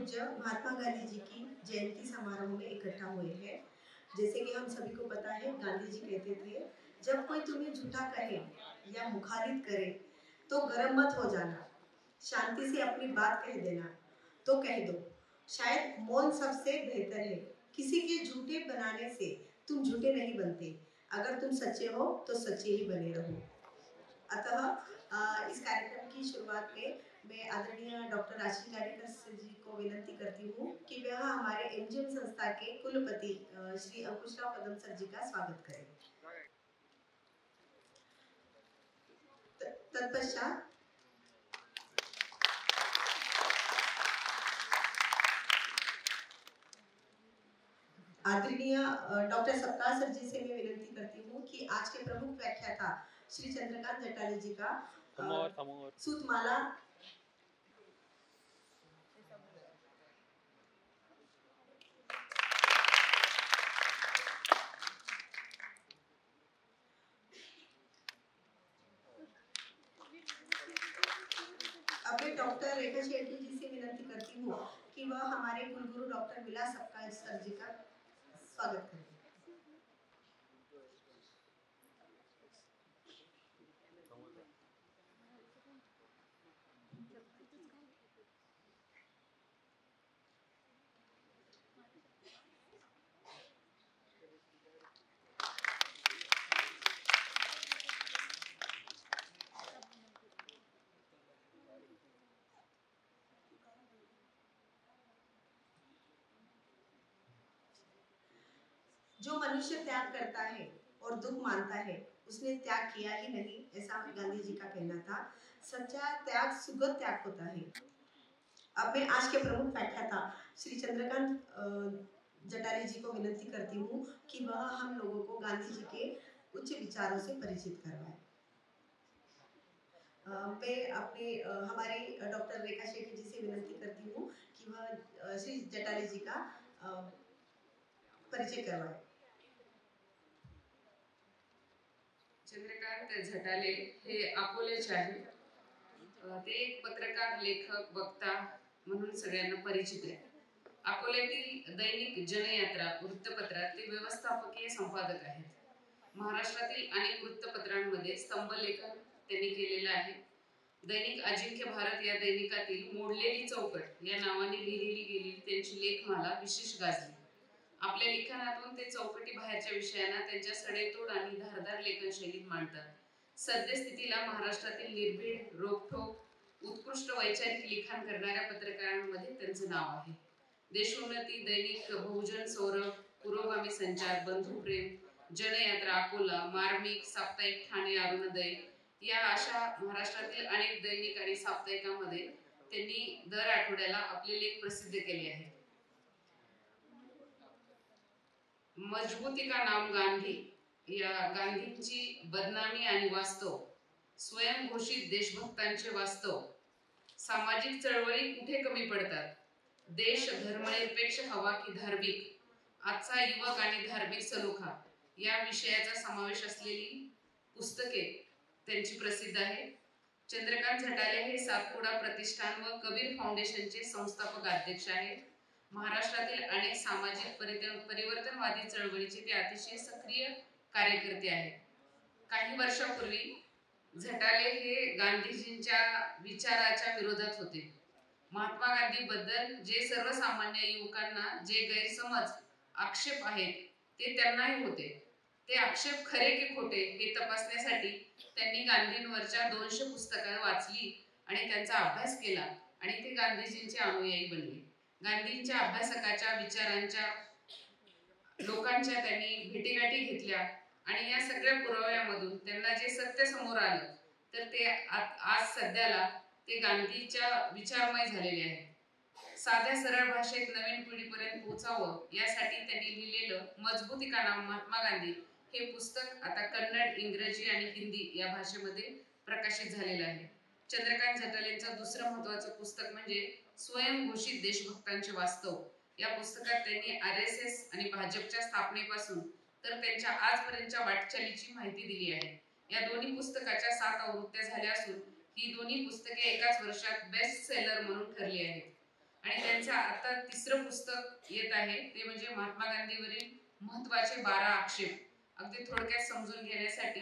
पूज्य महात्मा गांधी जी की जयंती समारोह में इकट्ठा हुए हैं। जैसे कि हम सभी को पता है, गांधी जी कहते थे, जब कोई तुम्हें झूठा कहे या मुखारित करे तो गर्म मत हो जाना, शांति से अपनी बात कह देना तो कह दो। शायद मौन सबसे बेहतर है। किसी के झूठे बनाने से तुम झूठे नहीं बनते। अगर तुम सच्चे हो तो सच्चे ही बने रहो। अतः इस कार्यक्रम की शुरुआत में मैं आदरणीय डॉक्टर राशि कारिकर जी को विनती करती हूँ कि वह हमारे एमजीएम संस्था के कुलपति श्री अंकुशराव कदम सर जी का स्वागत करें। तत्पश्चात आदरणीय डॉक्टर सप्ताह सर जी से मैं विनती करती हूँ कि आज के प्रमुख व्याख्याता श्री चंद्रकांत जटाले जी का सूतमाला अब मैं डॉक्टर रेखा शेट्टी जी से विनती करती हूँ कि वह हमारे कुलगुरु डॉक्टर विलास सपकाळ सर जी का स्वागत करें। जो मनुष्य त्याग करता है और दुख मानता है, उसने त्याग किया ही नहीं, ऐसा गांधी जी का कहना था। सच्चा त्याग सुगत त्याग होता है। अब मैं आज के प्रमुख व्याख्याता श्री चंद्रकांत जटाले जी को विनती करती हूँ कि वह हम लोगों को गांधी जी के उच्च विचारों से परिचित करवाएं। मैं अपने हमारे डॉक्टर रेखा शेट्टी जी से विनती करती हूँ कि वह श्री जटाले जी का परिचय करवाएं। चंद्रकांत जटाले हे अकोल्याचे आहेत. ते एक पत्रकार, लेखक, वक्ता म्हणून सगळ्यांना परिचित आहे. अकोल्यातील दैनिक जनयात्रा वृत्तपत्रात ते व्यवस्थापकीय संपादक आहेत. महाराष्ट्रातील अनेक वृत्तपत्रांमध्ये स्तंभलेखन त्यांनी केलेलं आहे. दैनिक अजिंक्य भारत या दैनिकातील मोडलेली चौकट या नावाने लिहिलेली गेलेली त्यांची लेखमाला विशेष गाजली. आपल्या लिखाणातून ते चौकटी बाहेरच्या विषयांना त्यांच्या सडेतोड आणि धारदार लेखनशैलीत मांडतात. सद्यस्थितीला महाराष्ट्रातील निर्भीड, रोखठोक, उत्कृष्ट वैचारिक लिखाण करणाऱ्या पत्रकारांमध्ये त्यांचं नाव आहे. देशोन्नती, दैनिक बहुजन, सौरभ, पुरोगामी संचार, बंधुप्रेम, जनयात्रा अकोला, मार्मिक, साप्ताहिक ठाणे अरुणोदय या अशा महाराष्ट्रातील अनेक दैनिक आणि साप्ताहिकांमध्ये त्यांनी दर आठवड्याला आपले लेख प्रसिद्ध केले आहेत. मजबूती का नाम गांधी या गांधींची बदनामी आणि वास्तव, स्वयंघोषित देशभक्तांचे वास्तव, सामाजिक चळवळी कुठे कमी पडतात, देश धर्मनिरपेक्ष हवा की धार्मिक, आजचा युवक आणि धार्मिक सलोखा या विषयाचा समावेश असलेली पुस्तके त्यांची प्रसिद्ध आहे. चंद्रकांत जटाले हे सातपुडा प्रतिष्ठान व कबीर फाउंडेशनचे संस्थापक अध्यक्ष आहेत. महाराष्ट्रातील अनेक सामाजिक परिवर्तनवादी चळवळीचे ते अतिशय सक्रिय कार्यकर्ते आहेत. काही वर्षापूर्वी जटाले हे गांधीजींच्या विचाराच्या विरोधात होते. महात्मा गांधी बद्दल जे सर्वसामान्य युवकांना जे गैरसमज, आक्षेप आहेत ते त्यांनाही होते. ते आक्षेप खरे की खोटे हे तपासण्यासाठी त्यांनी गांधींवरच्या 200 पुस्तकं वाचली आणि त्यांचा अभ्यास केला आणि ते गांधीजींचे अनुयायी बनले. गांधींच्या अभ्यासकाच्या, विचारांच्या, लोकांच्या त्यांनी भेटीगाठी घेतल्या आणि या सगळ्या पुराव्यामधून त्यांना जे सत्य समोर आलं तर ते आज सध्याला ते गांधीच्या विचारमय झालेले आहे. साध्या सरळ भाषेत नवीन पिढीपर्यंत पोहोचावं यासाठी त्यांनी लिहिलेलं मजबूती का नाम महात्मा गांधी हे पुस्तक आता कन्नड, इंग्रजी आणि हिंदी या भाषेमध्ये प्रकाशित झालेलं आहे. चंद्रकांत जटालेंचं दुसरं महत्त्वाचं पुस्तक म्हणजे स्वयंघोषित देशभक्तांचे वास्तव. या पुस्तकात त्यांनी RSS आणि भाजपच्या स्थापनेपासून तर त्यांच्या आजपर्यंतच्या वाटचालीची माहिती दिली आहे. या दोन्ही पुस्तकाच्या 7 आवृत्त्या झाल्या असून ही दोन्ही पुस्तके एकाच वर्षात बेस्ट सेलर म्हणून ठरली आहेत आणि त्यांचं आता 3रं पुस्तक येत आहे, ते म्हणजे महात्मा गांधीवरील महत्त्वाचे 12 आक्षेप. अगदी थोडक्यात समजून घेण्यासाठी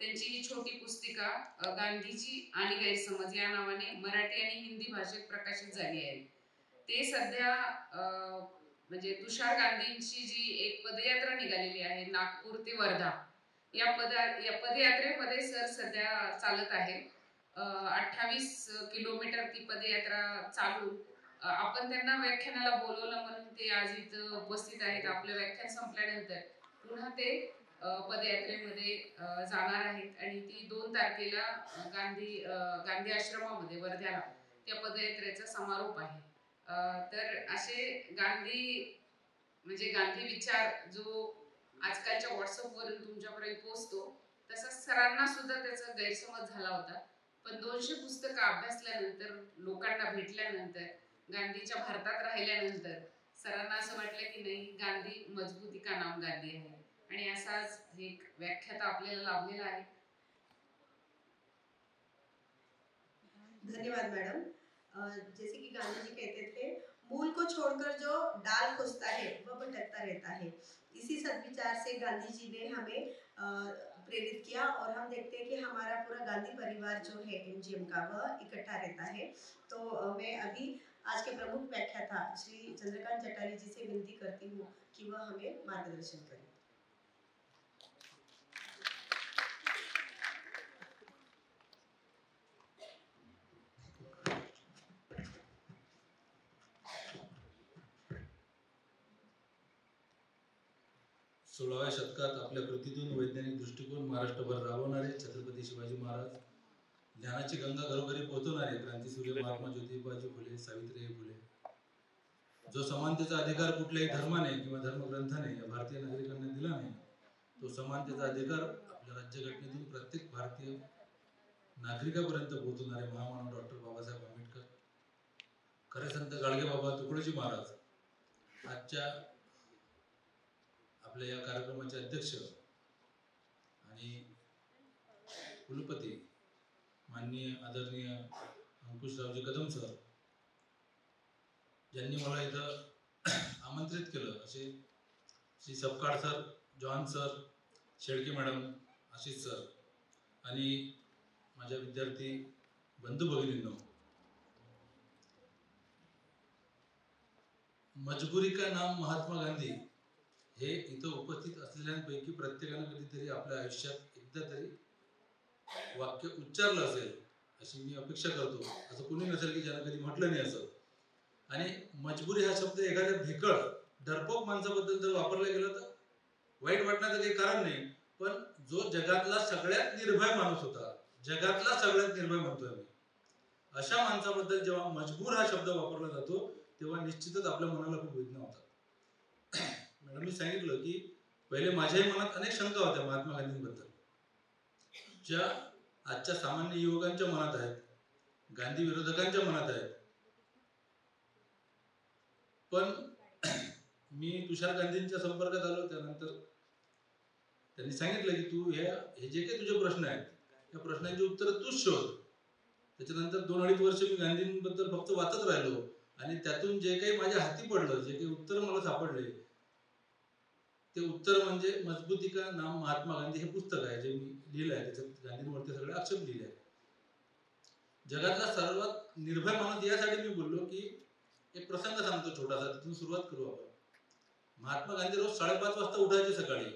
त्यांची ही छोटी पुस्तिका गांधीजी आणि गैरसमज या नावाने मराठी आणि हिंदी भाषेत प्रकाशित झाली आहे. ते सध्या म्हणजे तुषार गांधींची जी एक पदयात्रा निघालेली आहे नागपूर ते वर्धा, या पदयात्रेमध्ये सर सध्या चालत आहे. 28 किलोमीटर ती पदयात्रा चालून आपण त्यांना व्याख्यानाला बोलवलं म्हणून ते आज इथं उपस्थित आहेत. आपलं व्याख्यान संपल्यानंतर पुन्हा ते पदयात्रेमध्ये जाणार आहेत आणि ती 2 तारखेला गांधी आश्रमामध्ये वर्ध्याला त्या पदयात्रेचा समारोप आहे. तर असे गांधी विचार जो आजकालच्या व्हॉट्सअपवरून तुमच्यापर्यंत पोहोचतो, तसंच सरांना सुद्धा त्याचा गैरसमज झाला होता. पण 200 पुस्तकं अभ्यासल्यानंतर, लोकांना भेटल्यानंतर, गांधीच्या भारतात राहिल्यानंतर सरांना असं वाटलं की नाही, गांधी मजबूती का नाम गांधी आहे. आणि असाच एक व्याख्याता आपल्याला लाभलेला आहे. धन्यवाद मैडम। जैसे कि गांधी जी कहते थे, मूल को छोड़कर जो डाल खोजता है वह भटकता रहता है। इसी सदविचार से गांधी जी ने हमें प्रेरित किया और हम देखते हैं कि हमारा पूरा गांधी परिवार जो है एमजीएम का वह इकट्ठा रहता है। तो मैं अभी आज के प्रमुख व्याख्याता श्री चंद्रकांत चटाली जी से विनती करती हूँ कि वह हमें मार्गदर्शन करें। सोळाव्या शतकात आपल्या कृतीतून वैज्ञानिक दृष्टिकोन महाराष्ट्रभर राबवणारे छत्रपती शिवाजी महाराज, ज्ञानाची गंगा घरोघरी पोहोचवणारे क्रांतीसूर्य महात्मा ज्योतिबाजी फुले, सावित्रीबाई फुले, जो समानतेचा अधिकार कुठल्याही धर्माने किंवा धर्मग्रंथाने या भारतीय नागरिकांना दिला नाही, तो समानतेचा अधिकार आपल्या राज्यघटनेतून प्रत्येक भारतीय नागरिकापर्यंत पोहोचवणारे महामानव डॉक्टर बाबासाहेब आंबेडकर, खरे संत गाडगेबाबा तुकडोजी महाराज, आजच्या आपल्या या कार्यक्रमाचे अध्यक्ष आणि कुलपती माननीय आदरणीय अंकुशरावजी कदम सर, ज्यांनी मला इथं आमंत्रित केलं, असे Shri Sapkal sir, John sir, Shelke madam, Ashish sir आणि माझ्या विद्यार्थी बंधू भगिनींनो, मजबुरी का नाम महात्मा गांधी हे इथं उपस्थित असलेल्यांपैकी प्रत्येकानं कधीतरी आपल्या आयुष्यात एकदा तरी वाक्य उच्चारलं असेल अशी मी अपेक्षा करतो. असं कोणी नसेल की ज्यानं कधी म्हटलं नाही असं. आणि मजबुरी हा शब्द एखाद्या भेकळ डरपोक माणसाबद्दल जर वापरला गेला तर वाईट वाटण्याचं काही कारण नाही. पण जो जगातला सगळ्यात निर्भय माणूस होता, जगातला सगळ्यात निर्भय म्हणतोय मी, अशा माणसाबद्दल जेव्हा मजबूर हा शब्द वापरला जातो तेव्हा निश्चितच आपल्या मनाला खूप वेदना होतात. मॅडम मी सांगितलं की पहिले माझ्याही मनात अनेक शंका होत्या महात्मा गांधींबद्दल, ज्या आजच्या सामान्य युवकांच्या मनात आहेत, गांधी विरोधकांच्या मनात आहेत. पण मी तुषार गांधींच्या संपर्कात आलो त्यानंतर त्यांनी सांगितलं की तू हे जे काही तुझे प्रश्न आहेत त्या प्रश्नांची उत्तर तूच शोध. त्याच्यानंतर 2-2.5 वर्ष मी गांधींबद्दल फक्त वाचत राहिलो आणि त्यातून जे काही माझ्या हाती पडलं, जे काही उत्तर मला सापडले, ते उत्तर म्हणजे मजबूती का नाम महात्मा गांधी हे पुस्तक आहे जे मी लिहिलं आहे. त्याच्यात गांधींवरती सगळे आक्षेप लिहिले आहेत. जगातला सर्वात निर्भय माणूस यासाठी मी बोललो की एक प्रसंग सांगतो छोटासा, तिथून सुरुवात करू आपण. महात्मा गांधी रोज 5:30 वाजता उठायचे सकाळी.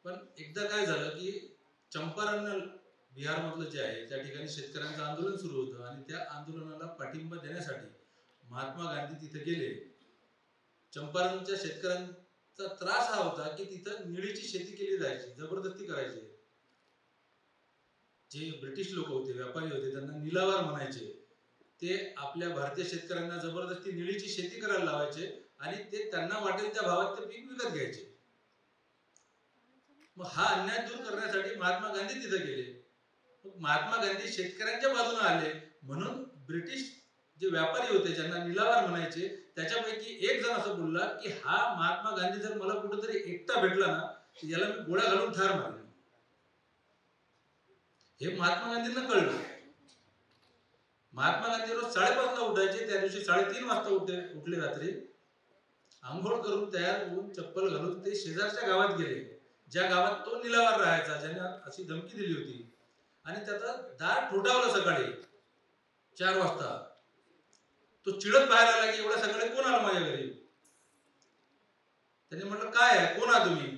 पण एकदा काय झालं की चंपारण बिहार मधलं जे आहे त्या ठिकाणी शेतकऱ्यांचं आंदोलन सुरू होतं आणि त्या आंदोलनाला पाठिंबा देण्यासाठी महात्मा गांधी तिथे गेले. चंपारणच्या शेतकऱ्यांचा त्रास हा होता की तिथं निळीची शेती केली जायची, जबरदस्ती करायची. जे ब्रिटिश लोक होते, व्यापारी होते, त्यांना निलावार म्हणायचे. ते आपल्या भारतीय शेतकऱ्यांना जबरदस्ती निळीची शेती करायला लावायचे आणि ते त्यांना वाटेल त्या भावात ते पीक विकत घ्यायचे. मग हा अन्याय दूर करण्यासाठी महात्मा गांधी तिथे गेले. मग महात्मा गांधी शेतकऱ्यांच्या बाजूने आले म्हणून ब्रिटिश जे व्यापारी होते ज्यांना निलावार म्हणायचे त्याच्यापैकी एक जण असं बोलला की हा महात्मा गांधी जर मला कुठेतरी एकटा भेटला ना तर याला मी गोळ्या घालून ठार मारेन. हे महात्मा गांधींना कळलं. महात्मा गांधी रोज 5:30 ला उठायचे. त्या दिवशी 3:30 वाजता उठले रात्री. आंघोळ करून तयार होऊन चप्पल घालून ते शेजारच्या गावात गेले, ज्या गावात तो निलावार राहायचा, ज्याने अशी धमकी दिली होती. आणि त्याचा दार ठोठावलं सकाळी 4 वाजता. तो चिडत बाहेर आला की एवढ्या सकाळी कोण आलं माझ्या घरी. त्याने म्हटलं काय आहे, कोण आहात तुम्ही.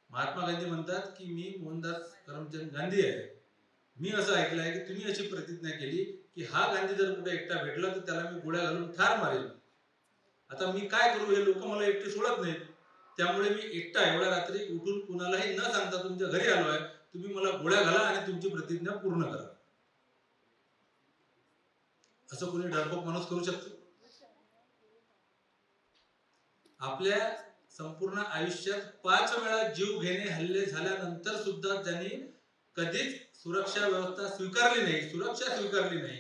महात्मा गांधी म्हणतात की मी मोहनदास करमचंद गांधी आहे. मी असं ऐकलं आहे की तुम्ही अशी प्रतिज्ञा केली की हा गांधी जर कुठे एकटा भेटला तर त्याला मी गोळ्या घालून ठार मारेल. आता मी काय करू, हे लोक मला एकटे सोडत नाहीत. त्यामुळे मी एकटा एवढ्या रात्री उठून कुणालाही न सांगता तुमच्या घरी आलो आहे. तुम्ही मला गोळ्या घाला आणि तुमची प्रतिज्ञा पूर्ण करा. असं कोणी डरपोक माणूस करू शकतो? आपल्या संपूर्ण आयुष्यात 5 वेळा जीव घेणे हल्ले झाल्यानंतर सुद्धा त्यांनी कधीच सुरक्षा व्यवस्था स्वीकारली नाही, सुरक्षा स्वीकारली नाही.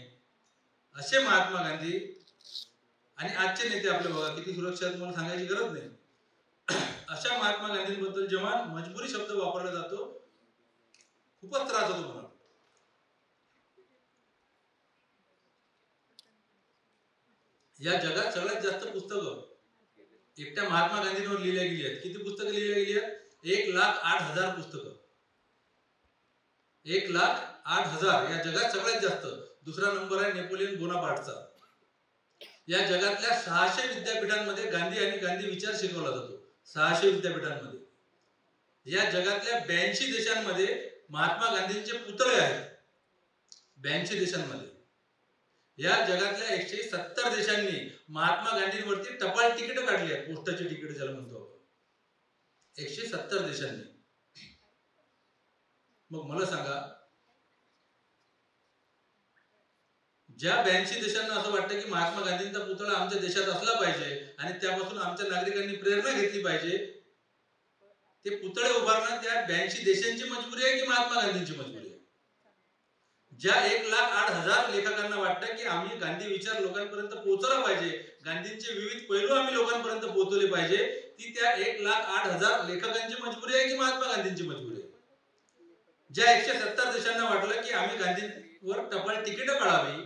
असे महात्मा गांधी आणि आजचे नेते आपले बघा, किती सुरक्षा तुम्हाला सांगायची गरज नाही. अशा महात्मा गांधींबद्दल जेव्हा मजबुरी शब्द वापरला जातो खूपच त्रास होतो मला. या जगात सगळ्यात जास्त पुस्तकं एकट्या महात्मा गांधींवर लिहिल्या गेली आहेत. किती पुस्तकं लिहिल्या गेली आहेत? 1,08,000 पुस्तकं. 1,08,000 या जगात सगळ्यात जास्त. दुसरा नंबर आहे नेपोलियन बोनापार्टचा. या जगातल्या 600 विद्यापीठांमध्ये गांधी आणि गांधी विचार शिकवला जातो. 600 विद्यापीठांमध्ये. या जगातल्या 82 देशांमध्ये महात्मा गांधींचे पुतळे आहेत. 82 देशांमध्ये. या जगातल्या 170 देशांनी महात्मा गांधींवरती टपाल तिकीट काढली आहेत. पोस्टाची तिकीट ज्याला म्हणतो आपण. 170 देशांनी. मग मला सांगा, ज्या 82 देशांना असं वाटतं की महात्मा गांधींचा पुतळा आमच्या देशात असला पाहिजे आणि त्यापासून आमच्या नागरिकांनी प्रेरणा घेतली पाहिजे, ते पुतळे उभारणं त्या 82 देशांची मजबुरी आहे की महात्मा गांधींची मजबुरी आहे? ज्या 1,08,000 लेखकांना वाटतं की आम्ही गांधी विचार लोकांपर्यंत पोहोचला पाहिजे, गांधींचे विविध पैलू आम्ही लोकांपर्यंत पोहोचवले पाहिजे, ती त्या 1,08,000 लेखकांची मजबुरी आहे की महात्मा गांधींची मजबुरी आहे? ज्या 170 देशांना वाटलं की आम्ही गांधींवर टपाल तिकीट काढावी,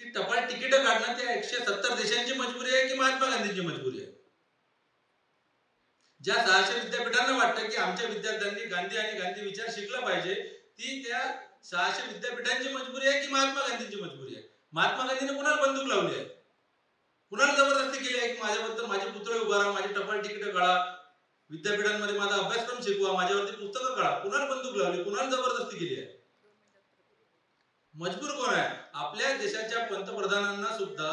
ती टपाल तिकीट काढणं त्या 170 देशांची मजबुरी आहे की महात्मा गांधींची मजबुरी आहे? ज्या 600 विद्यापीठांना वाटतं की आमच्या विद्यार्थ्यांनी गांधी आणि गांधी विचार शिकला पाहिजे, ती त्या 600 विद्यापीठांची मजबुरी आहे की महात्मा गांधींची मजबुरी आहे? महात्मा गांधींनी कुणाला बंदूक लावली आहे? कुणाला जबरदस्ती केली आहे की माझ्याबद्दल माझे पुतळे उभारा, माझी टपाल तिकीट काढा, विद्यापीठांमध्ये माझा अभ्यासक्रम शिकवा, माझ्यावरती पुस्तकं काढा? कुणाला बंदूक लावली? कुणाला जबरदस्ती केली आहे? मजबूर कोण आहे? आपल्या देशाच्या पंतप्रधानांना सुद्धा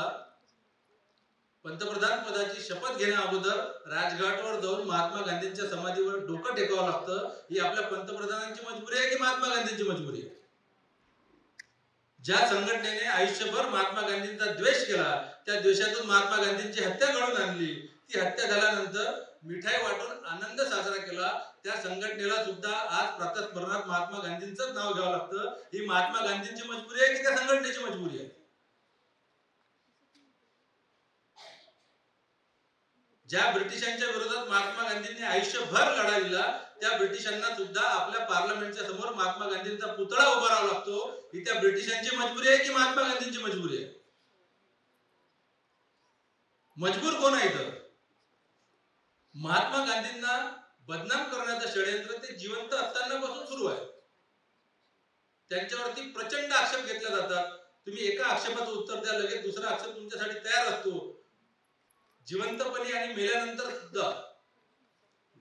पंतप्रधान पदाची शपथ घेण्या अगोदर राजघाटवर जाऊन महात्मा गांधींच्या समाधीवर डोकं टेकावं लागतं. ही आपल्या पंतप्रधानांची मजबुरी आहे की महात्मा गांधींची मजबुरी आहे? ज्या संघटनेने आयुष्यभर महात्मा गांधींचा द्वेष केला, त्या द्वेषातून महात्मा गांधींची हत्या घडवून आणली, ती हत्या झाल्यानंतर मिठाई वाटून आनंद साजरा केला, त्या संघटनेला सुद्धा आज प्रातःस्मरणात महात्मा गांधींचंच नाव घ्यावं लागतं. ही महात्मा गांधींची मजबुरी आहे की त्या संघटनेची मजबुरी आहे? ज्या ब्रिटिशांच्या विरोधात महात्मा गांधींनी आयुष्यभर लढा दिला, त्या ब्रिटिशांना सुद्धा आपल्या पार्लमेंटच्या समोर महात्मा गांधींचा पुतळा उभारावा लागतो. ही त्या ब्रिटिशांची मजबुरी आहे की महात्मा गांधींची मजबुरी आहे? मजबूर कोण आहे इथं? महात्मा गांधींना बदनाम करण्याचं षडयंत्र ते जिवंत असतानापासून सुरू आहे. त्यांच्यावरती प्रचंड आक्षेप घेतले जातात. तुम्ही एका आक्षेपाचं उत्तर द्या, लगेच दुसरा आक्षेप तुमच्यासाठी तयार असतो. जिवंतपणी आणि मेल्यानंतर सुद्धा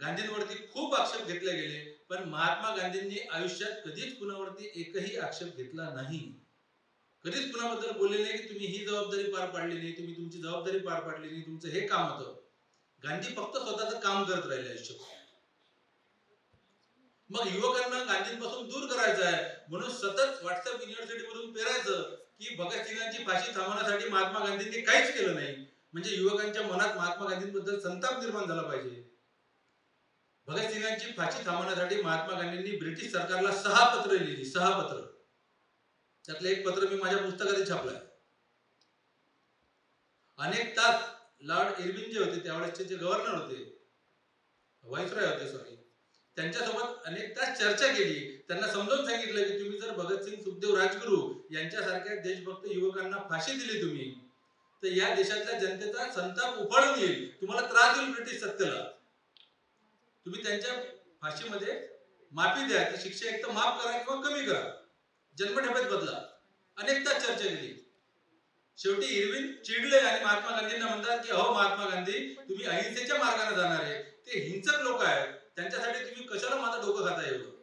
गांधींवरती खूप आक्षेप घेतले गेले, पण महात्मा गांधींनी आयुष्यात कधीच कुणावरती एकही आक्षेप घेतला नाही. कधीच कुणाबद्दल बोलले नाही की तुम्ही ही जबाबदारी पार पाडली नाही, तुम्ही तुमची जबाबदारी पार पाडली नाही, तुमचं हे काम होतं. गांधी फक्त स्वतःचं काम करत राहिले आयुष्यात. मग युवकांना गांधींपासून दूर करायचं आहे म्हणून सतत व्हॉट्सअप युनिव्हर्सिटी मधून पेरायचं की भगतसिंगांची फाशी थांबवण्यासाठी महात्मा गांधींनी काहीच केलं नाही, म्हणजे युवकांच्या मनात महात्मा गांधींबद्दल संताप निर्माण झाला पाहिजे. भगतसिंगांची फाशी थांबवण्यासाठी महात्मा गांधींनी ब्रिटिश सरकारला 6 पत्र लिहिली. 6 पत्र. त्यातलं एक पत्र मी माझ्या पुस्तकात छापलंय. अनेक तास लॉर्ड इर्विन जे होते, त्यावेळेसचे जे गव्हर्नर होते, व्हाईसरॉय होते, सॉरी, त्यांच्यासोबत अनेक तास चर्चा केली, त्यांना समजावून सांगितलं की तुम्ही जर भगतसिंग, सुखदेव, राजगुरू यांच्यासारख्या देशभक्त युवकांना फाशी दिली तुम्ही तर या देशातल्या जनतेचा संताप उफाळून येईल, तुम्हाला त्रास होईल ब्रिटिश सत्तेला. तुम्ही त्यांच्या फाशीमध्ये माफी द्या, ती शिक्षा एक तर माफ करा किंवा कमी करा, जन्मठेपेत बदला. अनेक तास चर्चा केली. शेवटी इरविन चिडले आणि महात्मा गांधींना म्हणतात की अहो महात्मा गांधी, तुम्ही अहिंसेच्या मार्गाने जाणारे, ते हिंसक लोक आहेत, त्यांच्यासाठी तुम्ही कशाला माझं डोकं खाता एवढं.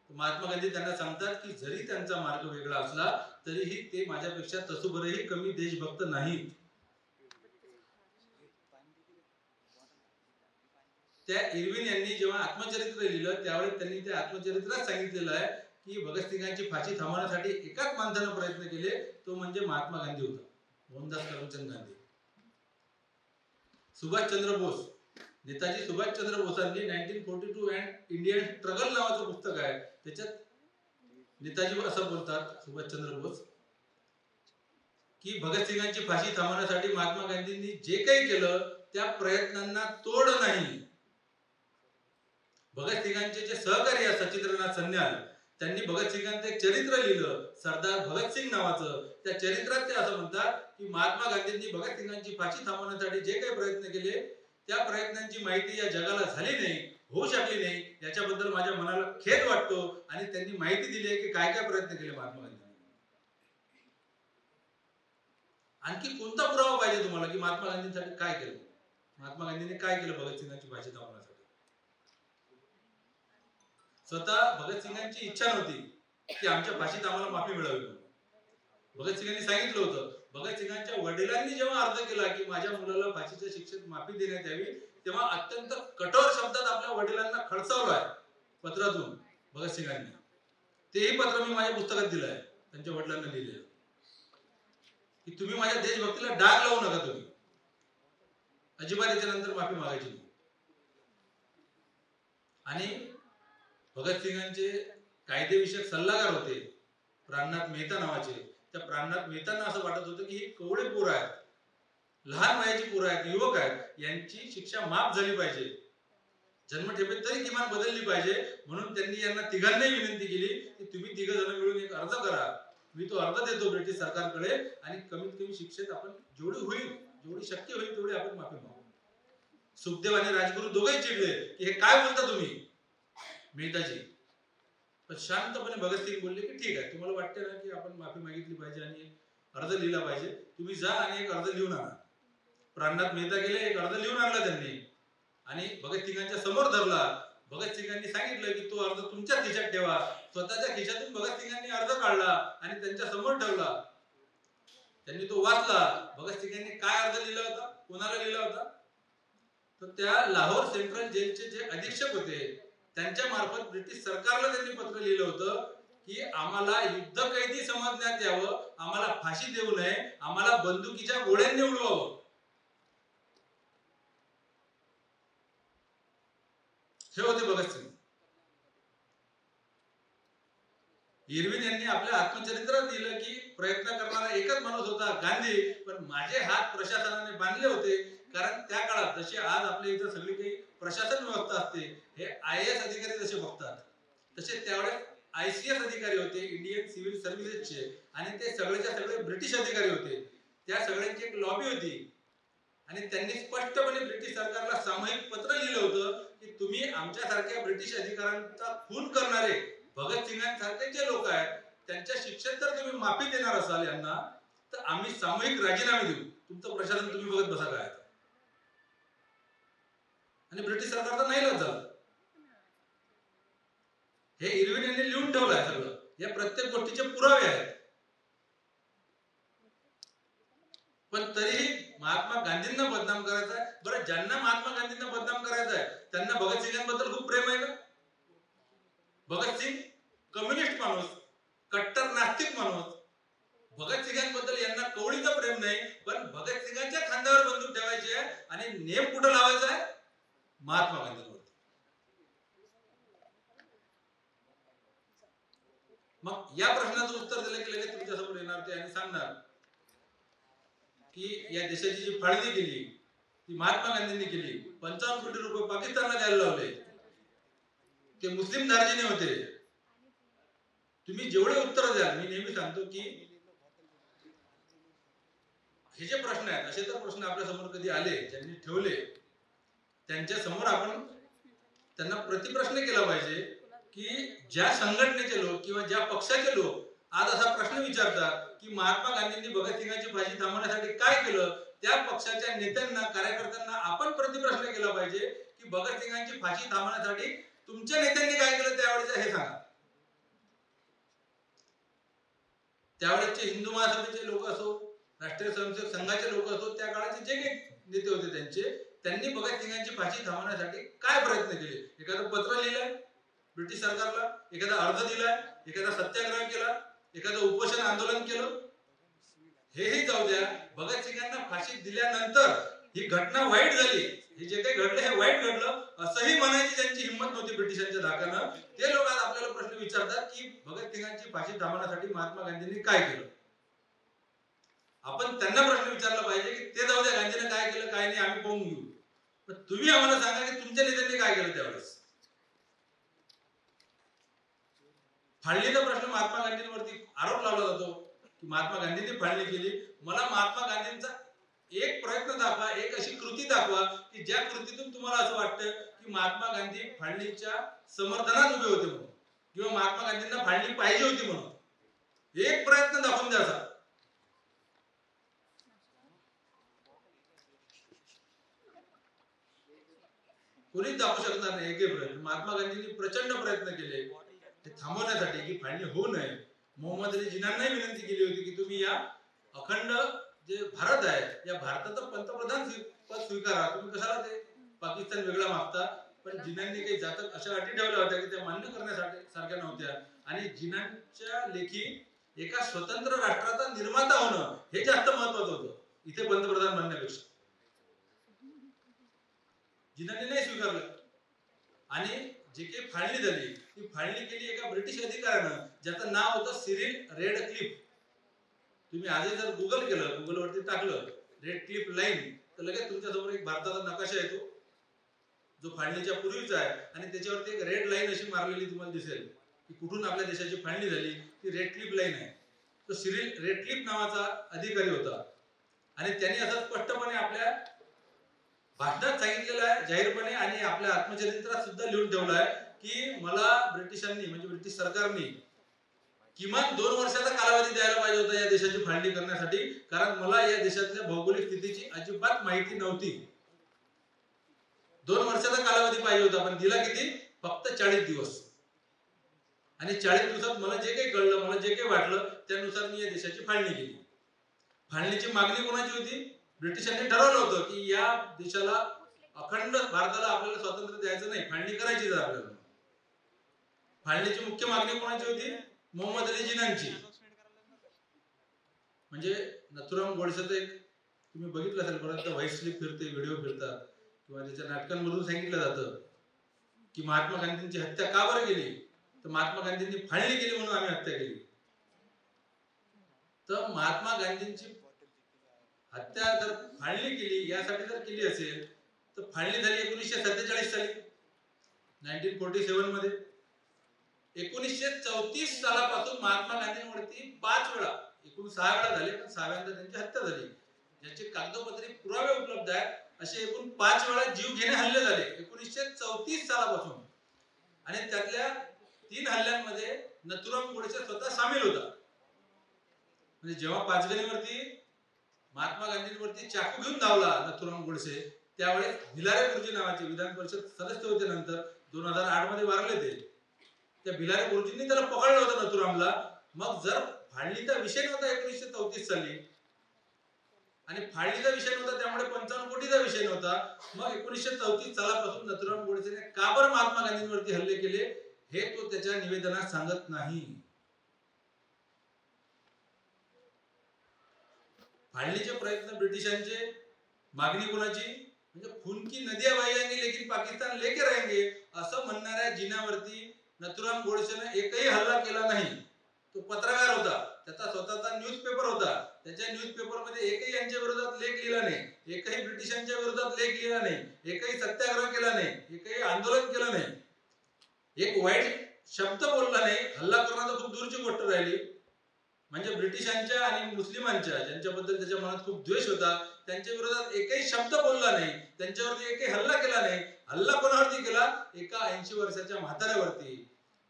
महात्मा गांधी त्यांना सांगतात की जरी त्यांचा मार्ग वेगळा असला तरीही ते माझ्यापेक्षा तसोबरही कमी देशभक्त नाहीत. त्या इरविन यांनी जेव्हा आत्मचरित्र लिहिलं त्यावेळेस त्यांनी त्या आत्मचरित्रात सांगितलेलं आहे की भगतसिंगांची फाशी थांबवण्यासाठी एकाच माणसानं प्रयत्न केले, तो म्हणजे महात्मा गांधी होता, मोहनदास करमचंद गांधी. सुभाषचंद्र बोस, नेताजी सुभाषचंद्र बोसांनी 1942 अँड इंडियन स्ट्रगल नावाचं पुस्तक आहे, त्याच्यात नेताजी असं बोलतात सुभाषचंद्र बोस की भगतसिंगांची फाशी थांबवण्यासाठी महात्मा गांधींनी जे काही केलं त्या प्रयत्नांना तोड नाही. भगतसिंगांचे जे सहकारी आहेत सचिंद्रनाथ सन्याल, त्यांनी भगतसिंगांचं एक चरित्र लिहिलं सरदार भगतसिंग नावाचं. त्या चरित्रात ते असं म्हणतात की महात्मा गांधींनी भगतसिंगांची फाशी थांबवण्यासाठी जे काही प्रयत्न केले त्या प्रयत्नांची माहिती या जगाला झाली नाही, होऊ शकली नाही, याच्याबद्दल माझ्या मनाला खेद वाटतो. आणि त्यांनी माहिती दिली आहे की काय काय प्रयत्न केले महात्मा गांधींनी. आणखी कोणता पुरावा पाहिजे तुम्हाला की महात्मा गांधींसाठी काय केलं, महात्मा गांधींनी काय केलं भगतसिंगांची फाशी थांबवण्यासाठी. स्वतः भगतसिंगांची इच्छा नव्हती की आमच्या फाशीत आम्हाला माफी मिळावी म्हणून. भगतसिंगांनी सांगितलं होतं, भगतसिंगांच्या वडिलांनी जेव्हा अर्ज केला की माझ्या मुलाला फाशीच्या शिक्षेत माफी देण्यात यावी, तेव्हा अत्यंत कठोर शब्दात आपल्या वडिलांना खडसावलं आहे पत्रातून भगतसिंगांनी. तेही पत्र मी माझ्या पुस्तकात दिलं आहे, त्यांच्या वडिलांना लिहिलेलं की तुम्ही माझ्या देशभक्तीला डाग लावू नका, तुम्ही अजिबात याच्यानंतर माफी मागायची नाही. आणि भगतसिंगांचे कायदेविषयक सल्लागार होते प्राणनाथ मेहता नावाचे. त्या प्राणनाथ मेहतांना असं वाटत होतं की ही कवळे पोरं आहेत, लहान वयाची पोरं आहेत, युवक आहेत, यांची शिक्षा माफ झाली पाहिजे, जन्मठेपेत तरी किमान बदलली पाहिजे. म्हणून त्यांनी यांना तिघांनाही विनंती केली की तुम्ही तिघ जण मिळून एक अर्ज करा, मी तो अर्ज देतो ब्रिटिश सरकारकडे आणि कमीत कमी शिक्षेत आपण जेवढी होईल, जेवढी शक्य होईल तेवढी आपण माफी मागू. सुखदेव आणि राजगुरू दोघेही चिडले की हे काय बोलता तुम्ही मेहताजी. पण शांतपणे भगतसिंग बोलले की ठीक आहे, तुम्हाला वाटते ना की आपण माफी मागितली पाहिजे आणि अर्ज लिहिला पाहिजे, तुम्ही जा आणि एक अर्ज लिहून आणा. प्राणनाथ मेहता गेले, एक अर्ज लिहून आणला त्यांनी आणि भगतसिंगांच्या समोर धरला. भगतसिंगांनी सांगितलं की तो अर्ज तुमच्या खिशात ठेवा. स्वतःच्या खिशातून भगतसिंगांनी अर्ज काढला आणि त्यांच्या समोर ठेवला. त्यांनी तो वाचला. भगतसिंगांनी काय अर्ज लिहिला होता, कोणाला लिहिला होता, तर त्या लाहोर सेंट्रल जेलचे जे अधीक्षक होते त्यांच्या मार्फत ब्रिटिश सरकारला त्यांनी पत्र लिहिलं होतं की आम्हाला युद्ध कैदी समजण्यात यावं, आम्हाला फाशी देऊ नये, आम्हाला बंदुकीच्या गोळ्यांनी उडवावं. हे होते भगतसिंग. इरविन यांनी आपल्या आत्मचरित्रात दिलं की प्रयत्न करणारा एकच माणूस होता गांधी, पण माझे हात प्रशासनाने बांधले होते. कारण त्या काळात जशी आज आपल्या इथं सगळी काही प्रशासन व्यवस्था असते, हे IAS अधिकारी जसे बघतात तसे त्यावेळेस ICS अधिकारी होते, इंडियन सिव्हिल सर्व्हिसेसचे, आणि ते सगळेच्या सगळे ब्रिटिश अधिकारी होते. त्या सगळ्यांची एक लॉबी होती आणि त्यांनी स्पष्टपणे ब्रिटिश सरकारला सामूहिक पत्र लिहिलं होतं की तुम्ही आमच्यासारख्या ब्रिटिश अधिकाऱ्यांचा खून करणारे भगतसिंगांसारखे जे लोक आहेत त्यांच्या शिक्षेत जर तुम्ही माफी देणार असाल यांना, तर आम्ही सामूहिक राजीनामे देऊ, तुमचं प्रशासन तुम्ही बघत बसा काय. आणि ब्रिटिश सरकारचा नाईलाज झाला. हे इरविन यांनी लिहून ठेवलं आहे सगळं, या प्रत्येक गोष्टीचे पुरावे आहेत. पण तरीही महात्मा गांधींना बदनाम करायचं आहे. बरं, ज्यांना महात्मा गांधींना बदनाम करायचं आहे त्यांना भगतसिंगांबद्दल खूप प्रेम आहे का? भगतसिंग कम्युनिस्ट माणूस, कट्टर नास्तिक माणूस. भगतसिंगांबद्दल यांना कवडीचं प्रेम नाही, पण भगतसिंगांच्या खांद्यावर बंदूक ठेवायची आहे आणि नेम कुठं लावायचा आहे? महात्मा गांधींवर. मग या प्रश्नाचं उत्तर दिलं की लगेच तुमच्या समोर येणार ते आणि सांगणार की या देशाची जी फाळणी केली ती महात्मा गांधींनी केली. 55 कोटी रुपये पाकिस्तानला द्यायला लावले. ते मुस्लिम दार्जिने होते. तुम्ही जेवढे उत्तर द्याल, मी नेहमी सांगतो की हे जे प्रश्न आहेत असे तर प्रश्न आपल्या समोर कधी आले, ज्यांनी ठेवले त्यांच्या समोर आपण त्यांना प्रतिप्रश्न केला पाहिजे की ज्या संघटनेचे लोक किंवा ज्या पक्षाचे लोक आज असा प्रश्न विचारतात की महात्मा गांधींनी भगतसिंगांची फाशी थांबवण्यासाठी काय केलं, त्या पक्षाच्या नेत्यांना, कार्यकर्त्यांना आपण प्रतिप्रश्न केला पाहिजे की भगतसिंगांची फाशी थांबवण्यासाठी तुमच्या नेत्यांनी काय केलं त्यावेळेस हे सांगा. त्यावेळेसचे हिंदू महासभेचे लोक असो, राष्ट्रीय स्वयंसेवक संघाचे लोक असो, त्या काळाचे जे काही नेते होते त्यांनी भगतसिंगांची फाशी थांबवण्यासाठी काय प्रयत्न केले. एखादं पत्र लिहिलंय ब्रिटिश सरकारला, एखादा अर्ज दिलाय, एखादा सत्याग्रह केला, एखादं उपोषण आंदोलन केलं, हेही जाऊ द्या. भगतसिंगांना फाशी दिल्यानंतर ही घटना वाईट झाली, हे जे काही घडलं हे वाईट घडलं असंही म्हणायची त्यांची हिंमत नव्हती ब्रिटिशांच्या धाकानं. ते लोक आज आपल्याला प्रश्न विचारतात की भगतसिंगांची फाशी थांबवण्यासाठी महात्मा गांधींनी काय केलं. आपण त्यांना प्रश्न विचारला पाहिजे की ते जाऊ द्या, गांधीने काय केलं काय नाही आम्ही पाहून घेऊ, पण तुम्ही आम्हाला सांगा की तुमच्या नेत्यांनी काय केलं त्यावेळेस. फाळणीचा प्रश्न महात्मा गांधींवरती आरोप लावला जातो की महात्मा गांधींनी फाळणी केली. मला महात्मा गांधींचा एक प्रयत्न दाखवा, एक अशी कृती दाखवा की ज्या कृतीतून तुम्हाला असं वाटतं की महात्मा गांधी फाळणीच्या समर्थनात उभे होते म्हणून किंवा महात्मा गांधींना फाळणी पाहिजे होती म्हणून. एक प्रयत्न दाखवून द्यायचा. कोणीच दाखवू शकणार नाही एकही प्रयत्न. महात्मा गांधींनी प्रचंड प्रयत्न केले ते थांबवण्यासाठी की फाळणी होऊ नये. मोहम्मद अली जिन्नांनाही विनंती केली होती की तुम्ही या अखंड जे भारत आहे या भारताचं पंतप्रधान पद स्वीकारा, तुम्ही कशाला ते पाकिस्तान वेगळा मागता. पण जिन्नांनी काही जातक अशा अटी ठेवल्या होत्या की त्या मान्य करण्यासाठी सारख्या नव्हत्या. आणि जिन्नांच्या लेखी एका स्वतंत्र राष्ट्राचा निर्माता होणं हे जास्त महत्वाचं होतं इथे पंतप्रधान बनण्यापेक्षा. जिन्नांनी नाही स्वीकारलं आणि जे काही फाळणी झाली ती फाळणी केली एका ब्रिटिश अधिकाऱ्यानं ज्याचं नाव होतं सिरिल रेडक्लिफ. तुम्ही आजही जर गुगल केलं, गुगलवरती टाकलं रेडक्लिफ लाईन तर लगेच तुमच्यासमोर एक भारताचा नकाशा येतो जो फाळणीच्या पूर्वीचा आहे आणि त्याच्यावरती एक रेड लाईन अशी मारलेली तुम्हाला दिसेल की कुठून आपल्या देशाची फाळणी झाली, ती रेडक्लिफ लाईन आहे. तो सिरिल रेडक्लिफ नावाचा अधिकारी होता आणि त्यांनी असं स्पष्टपणे आपल्या भाषणात सांगितलेलं आहे जाहीरपणे आणि आपल्या आत्मचरित्रात सुद्धा लिहून ठेवलं आहे की मला ब्रिटिशांनी म्हणजे ब्रिटिश सरकारने किमान 2 वर्षाचा कालावधी द्यायला पाहिजे होता या देशाची फाळणी करण्यासाठी, कारण मला या देशातल्या भौगोलिक स्थितीची अजिबात माहिती नव्हती. 2 वर्षाचा कालावधी पाहिजे होता पण दिला किती, फक्त 40 दिवस. आणि 40 दिवसात मला जे काही कळलं, मला जे काही वाटलं त्यानुसार मी या देशाची फाळणी केली. फाळणीची मागणी कोणाची होती? ब्रिटिशांनी ठरवलं होतं की या देशाला अखंड भारताला आपल्याला स्वातंत्र्य द्यायचं नाही, फाळणी करायची आपल्याला. फाळणीची मुख्य मागणी कोणाची होती? मोहम्मद अली जिन्नांची. म्हणजे नथुराम गोडसेचं एक तुम्ही बघितलं असेल परत व्हाईस क्लिप फिरते, व्हिडिओ फिरतात किंवा त्याच्या नाटकांमधून सांगितलं जातं की महात्मा गांधींची हत्या का बरं केली, तर महात्मा गांधींनी फाळणी केली म्हणून आम्ही हत्या केली. तर महात्मा गांधींची हत्या जर फाळणी केली यासाठी जर केली असेल तर फाळणी झाली 1947 साली 1947 मध्ये. 1934 सालापासून महात्मा गांधींवरती 5 वेळा, एकूण 6 वेळा झाले पण 6व्यांदा त्यांची हत्या झाली. ज्याचे कागदोपत्री पुरावे उपलब्ध आहेत असे एकूण 5 वेळा जीव घेणे हल्ले झाले 1934 सालापासून. आणि त्यातल्या 3 हल्ल्यांमध्ये नथुराम गोडसे स्वतः सामील होता. म्हणजे जेव्हा पाचगणीवरती महात्मा गांधींवरती चाकू घेऊन धावला नथुराम गोडसे त्यावेळेस भिलारे गुरुजी नावाचे विधान परिषद सदस्य होते, नंतर 2008 मध्ये वारले ते. त्या भिलारे गुरुजींनी त्याला पकडलं होतं नथुरामला. मग जर फाळणीचा विषय नव्हता 1934 साली आणि फाळणीचा विषय नव्हता त्यामुळे 55 कोटीचा विषय नव्हता, मग 1934 सालापासून नथुराम गोडसेने का बरं महात्मा गांधींवरती हल्ले केले हे तो त्याच्या निवेदनात सांगत नाही. फाळणीचे प्रयत्न ब्रिटिशांचे, मागणी कोणाची? म्हणजे खून की नदियां बहाएंगे लेकिन पाकिस्तान लेके रहेंगे असं म्हणणाऱ्या जिन्यावरती नथुराम गोडसेने एकही हल्ला केला नाही. तो पत्रकार होता, त्याचा स्वतःचा न्यूजपेपर होता, त्याच्या न्यूजपेपर मध्ये एकही यांच्या विरोधात लेख लिहिला नाही, एकही ब्रिटिशांच्या विरोधात लेख लिहिला नाही, एकही सत्याग्रह केला नाही, एकही आंदोलन केलं नाही. एक वाईट शब्द बोलला नाही, हल्ला करणं तर खूप दूरची गोष्ट राहिली. म्हणजे ब्रिटिशांच्या आणि मुस्लिमांच्या ज्यांच्याबद्दल त्याच्या मनात खूप द्वेष होता त्यांच्या विरोधात एकही शब्द बोलला नाही, त्यांच्यावरती एकही हल्ला केला नाही. हल्ला कोणावरती केला? एका 80 वर्षाच्या म्हाताऱ्यावरती.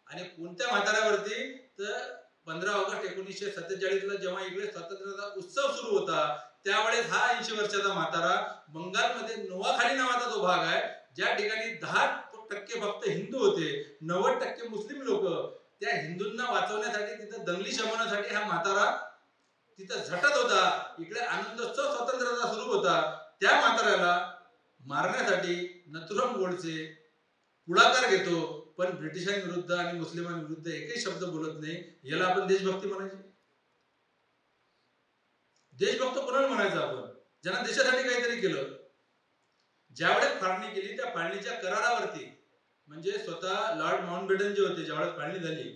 आणि कोणत्या म्हाताऱ्यावरती? तर 15 ऑगस्ट 1947 ला जेव्हा इकडे स्वातंत्र्याचा उत्सव सुरू होता त्यावेळेस हा 80 वर्षाचा म्हातारा, बंगालमध्ये नोआखाली नावाचा जो भाग आहे ज्या ठिकाणी 10% फक्त हिंदू होते, 90% मुस्लिम लोक, त्या हिंदूंना वाचवण्यासाठी तिथं दंगली शमवण्यासाठी हा म्हातारा तिथं झटत होता. इकडे आनंदोत्सव स्वातंत्र्याचा सुरू होता. त्या म्हाताऱ्याला मारण्यासाठी नथुराम गोडसे पुढाकार घेतो, पण ब्रिटिशांविरुद्ध आणि मुस्लिमांविरुद्ध एकही शब्द बोलत नाही. याला आपण देशभक्ती म्हणायची? देशभक्त कोणाला म्हणायचं आपण? ज्यांना देशासाठी काहीतरी केलं. ज्यावेळेस फाळणी केली त्या फाळणीच्या करारावरती म्हणजे स्वतः लॉर्ड माउंटबॅटन जे होते, ज्यावेळेस फाळणी झाली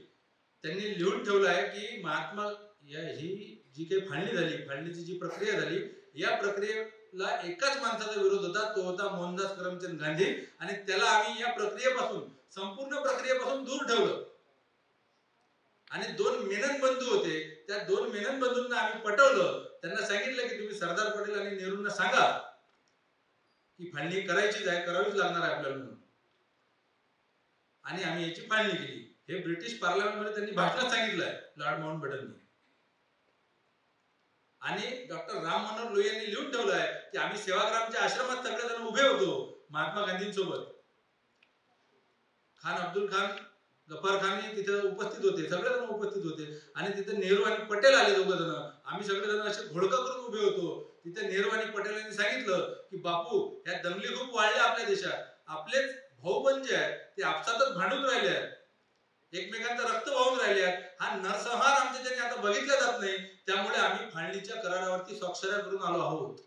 त्यांनी लिहून ठेवलं आहे की महात्मा ही जी काही फाळणी झाली, फाळणीची जी प्रक्रिया झाली, या प्रक्रियेला एकाच माणसाचा विरोध होता, तो होता मोहनदास करमचंद गांधी. आणि त्याला आम्ही या प्रक्रियेपासून, संपूर्ण प्रक्रियेपासून दूर ठेवलं. आणि 2 मेनन बंधू होते, त्या 2 मेनन बंधूंना आम्ही पटवलं. त्यांना सांगितलं की तुम्ही सरदार पटेल आणि नेहरूंना सांगा की फाळणी करायचीच आहे, करावीच लागणार आहे आपल्याला म्हणून. आणि आम्ही याची फाळणी केली. हे ब्रिटिश पार्लमेंटमध्ये त्यांनी भाषणात सांगितलंय लॉर्ड माउंटबॅटननी. आणि डॉक्टर राम मनोहर लोहिया यांनी लिहून ठेवलंय की आम्ही सेवाग्रामच्या आश्रमात सगळेजण उभे होतो महात्मा गांधींसोबत. खान अब्दुल खान, गफार खान तिथे उपस्थित होते, सगळेजण उपस्थित होते. आणि तिथे नेहरू आणि पटेल आले दोघ जण. आम्ही सगळेजण असे घोडका करून उभे होतो. तिथे नेहरू आणि पटेल यांनी सांगितलं की बापू, या दंगली खूप वाढल्या आपल्या देशात, आपलेच भाऊबंद जे आहेत ते आपसातच भांडून राहिले आहेत, एकमेकांचं रक्त वाहून राहिले आहेत. हा नरसंहार आमच्याच्याने आता बघितला जात नाही, त्यामुळे आम्ही फाळणीच्या करारावरती स्वाक्षऱ्या करून आलो आहोत.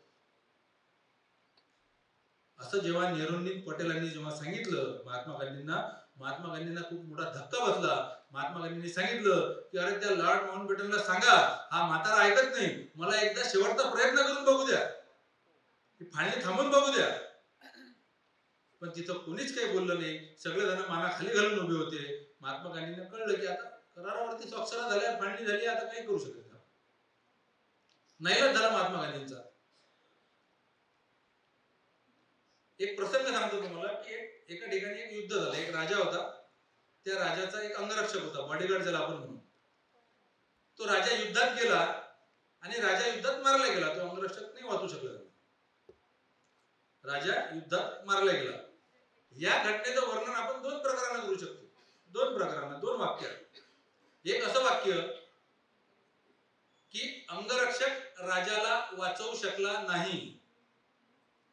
असं जेव्हा नेहरूंनी पटेलांनी जेव्हा सांगितलं महात्मा गांधींना खूप मोठा धक्का बसला. महात्मा गांधींनी सांगितलं की अरे त्या लॉर्ड माउंटबॅटनला सांगा, हा म्हातारा ऐकत नाही, मला एकदा शेवटचा प्रयत्न करून बघू द्या, फाळणी थांबून बघू द्या. पण तिथं कोणीच काही बोललं नाही, सगळेजण माना खाली घालून उभे होते. महात्मा गांधींना कळलं की आता करारावरती स्वाक्षऱ्या झाल्या, फाळणी झाली, आता काही करू शकत नाही. झाला महात्मा गांधींचा. एक प्रसंग सांगतो तुम्हाला की एका ठिकाणी एक युद्ध झालं. एक राजा होता, त्या राजाचा एक अंगरक्षक होता, बॉडीगार्ड ज्याला आपण म्हणू. तो राजा युद्धात गेला आणि राजा युद्धात मारला गेला. तो अंगरक्षक नाही वाचू शकला. राजा युद्धात मारला गेला. या घटनेचं वर्णन आपण 2 प्रकारांना करू शकतो. 2 प्रकारांना, 2 वाक्य. एक असं वाक्य की अंगरक्षक राजाला वाचवू शकला नाही,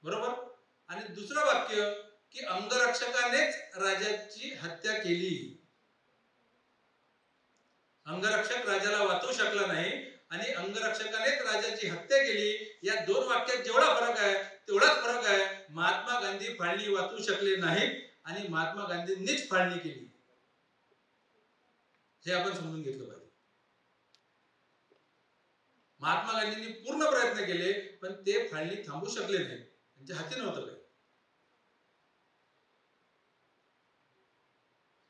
बरोबर. आणि दुसरं वाक्य की अंगरक्षकानेच राजाची हत्या केली. अंगरक्षक राजाला वाचवू शकला नाही आणि अंगरक्षकानेच राजाची हत्या केली. या 2 वाक्यात जेवढा फरक आहे तेवढाच फरक आहे. महात्मा गांधी फाळणी वाचवू शकले नाहीत आणि महात्मा गांधींनीच फाळणी केली, हे आपण समजून घेतलं पाहिजे. महात्मा गांधींनी पूर्ण प्रयत्न केले पण ते फाळणी थांबू शकले नाही, त्यांच्या हाती नव्हतं काही.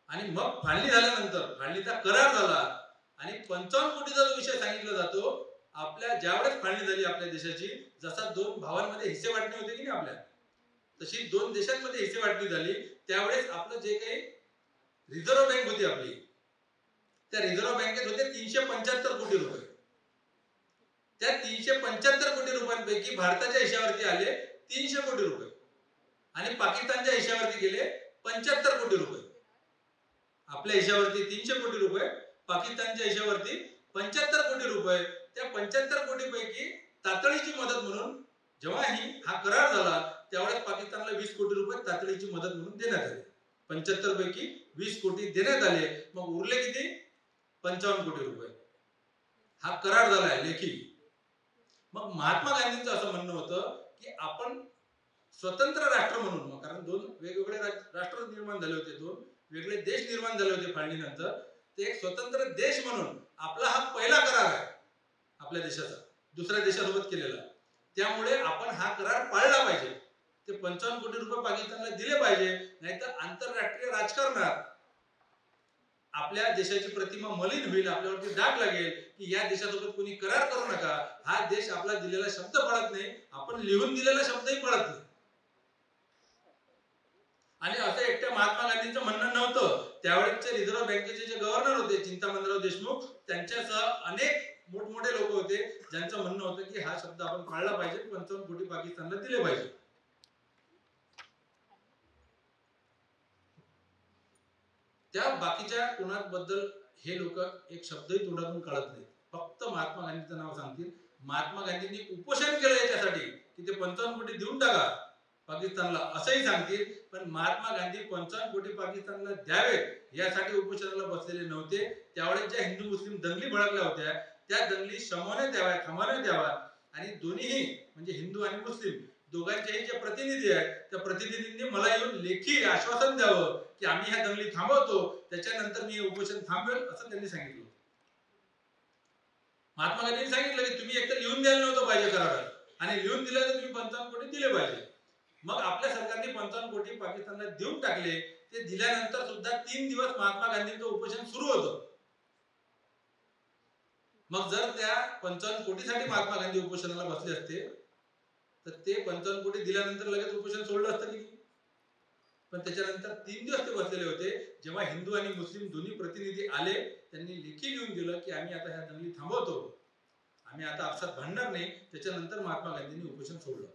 आणि मग फाळणी झाल्यानंतर फाळणीचा करार झाला आणि 55 कोटीचा जो विषय सांगितला जातो, आपल्या ज्यावेळेस फाळणी झाली आपल्या देशाची, जसा 2 भावांमध्ये हिस्से वाटणी होते की नाही आपल्या, तशी 2 देशांमध्ये हिस्से वाटणी झाली. त्यावेळेस आपलं जे काही रिझर्व्ह बँक होती आपली, त्या रिझर्व्ह बँकेत होते 375 कोटी रुपये. त्या 375 कोटी रुपयांपैकी भारताच्या हिशावरती आले 300 कोटी रुपये आणि पाकिस्तानच्या हिशावरती गेले 75 कोटी रुपये. आपल्या हिशावरती 300 कोटी रुपये, पाकिस्तानच्या हिशावरती 75 कोटी रुपये. त्या 75 कोटी पैकी तातडीची मदत म्हणून जेव्हा हा करार झाला त्यावेळेस पाकिस्तानला 20 कोटी रुपये तातडीची मदत म्हणून देण्यात आले. 75 पैकी 20 कोटी देण्यात आले. मग उरले किती? 55 कोटी रुपये. हा करार झालाय लेखी. मग महात्मा गांधींचं असं म्हणणं होतं की आपण स्वतंत्र राष्ट्र म्हणून, कारण 2 वेगवेगळे राष्ट्र निर्माण झाले होते, 2 वेगळे देश निर्माण झाले होते फाळणीनंतर, ते एक स्वतंत्र देश म्हणून आपला हा पहिला करार आहे आपल्या देशाचा, दुसऱ्या देशासोबत केलेला. त्यामुळे आपण हा करार पाळला पाहिजे. ते 55 कोटी रुपये पाकिस्तानला दिले पाहिजे, नाहीतर आंतरराष्ट्रीय राजकारणात आपल्या देशाची प्रतिमा मलिन होईल, आपल्यावरती डाग लागेल की या देशासोबत कोणी करार करू नका, हा देश आपला दिलेला शब्द पाळत नाही, आपण लिहून दिलेला शब्दही पाळत नाही. आणि असं एकट्या महात्मा गांधींचं म्हणणं नव्हतं. त्यावेळेसचे रिझर्व्ह बँकेचे जे गव्हर्नर होते चिंतामणराव देशमुख, त्यांच्यासह अनेक मोठमोठे लोक होते ज्यांचं म्हणणं होतं की हा शब्द आपण पाळला पाहिजे, 55 कोटी पाकिस्तानला दिले पाहिजे. त्या बाकीच्या कोणाबद्दल हे लोक एक शब्दही तोंडातून काढत नाही, फक्त महात्मा गांधीचं नाव सांगतील. महात्मा गांधींनी उपोषण केलं याच्यासाठी की ते 55 कोटी देऊन टाका पाकिस्तानला असंही सांगतील, पण महात्मा गांधी 55 कोटी पाकिस्तानला द्यावेत यासाठी उपोषणाला बसलेले नव्हते. त्यावेळेस ज्या हिंदू मुस्लिम दंगली भडकल्या होत्या त्या दंगली शमवण्यात याव्या, थांबवण्यात याव्या, आणि दोन्हीही म्हणजे हिंदू आणि मुस्लिम दोघांचेही जे प्रतिनिधी आहेत त्या प्रतिनिधींनी मला येऊन लेखी आश्वासन द्यावं की आम्ही ह्या दंगली थांबवतो, त्याच्यानंतर मी हे उपोषण थांबवेल असं त्यांनी सांगितलं. महात्मा गांधींनी सांगितलं की तुम्ही एकतर लिहून द्यायला नव्हतं पाहिजे करारात, आणि लिहून दिलं तर तुम्ही 55 कोटी दिले पाहिजे. मग आपल्या सरकारने 55 कोटी पाकिस्तानला देऊन टाकले. ते दिल्यानंतर सुद्धा 3 दिवस महात्मा गांधींचं उपोषण सुरू होतं. मग जर त्या 55 कोटीसाठी महात्मा गांधी उपोषणाला बसले असते तर ते 55 कोटी दिल्यानंतर लगेच उपोषण सोडलं असतं की नाही. पण त्याच्यानंतर 3 दिवस ते बसलेले होते. जेव्हा हिंदू आणि मुस्लिम दोन्ही प्रतिनिधी आले त्यांनी लेखी लिहून दिलं की आम्ही आता ह्या दंगली थांबवतो, आम्ही आता आपसात भांडणार नाही, त्याच्यानंतर महात्मा गांधींनी उपोषण सोडलं.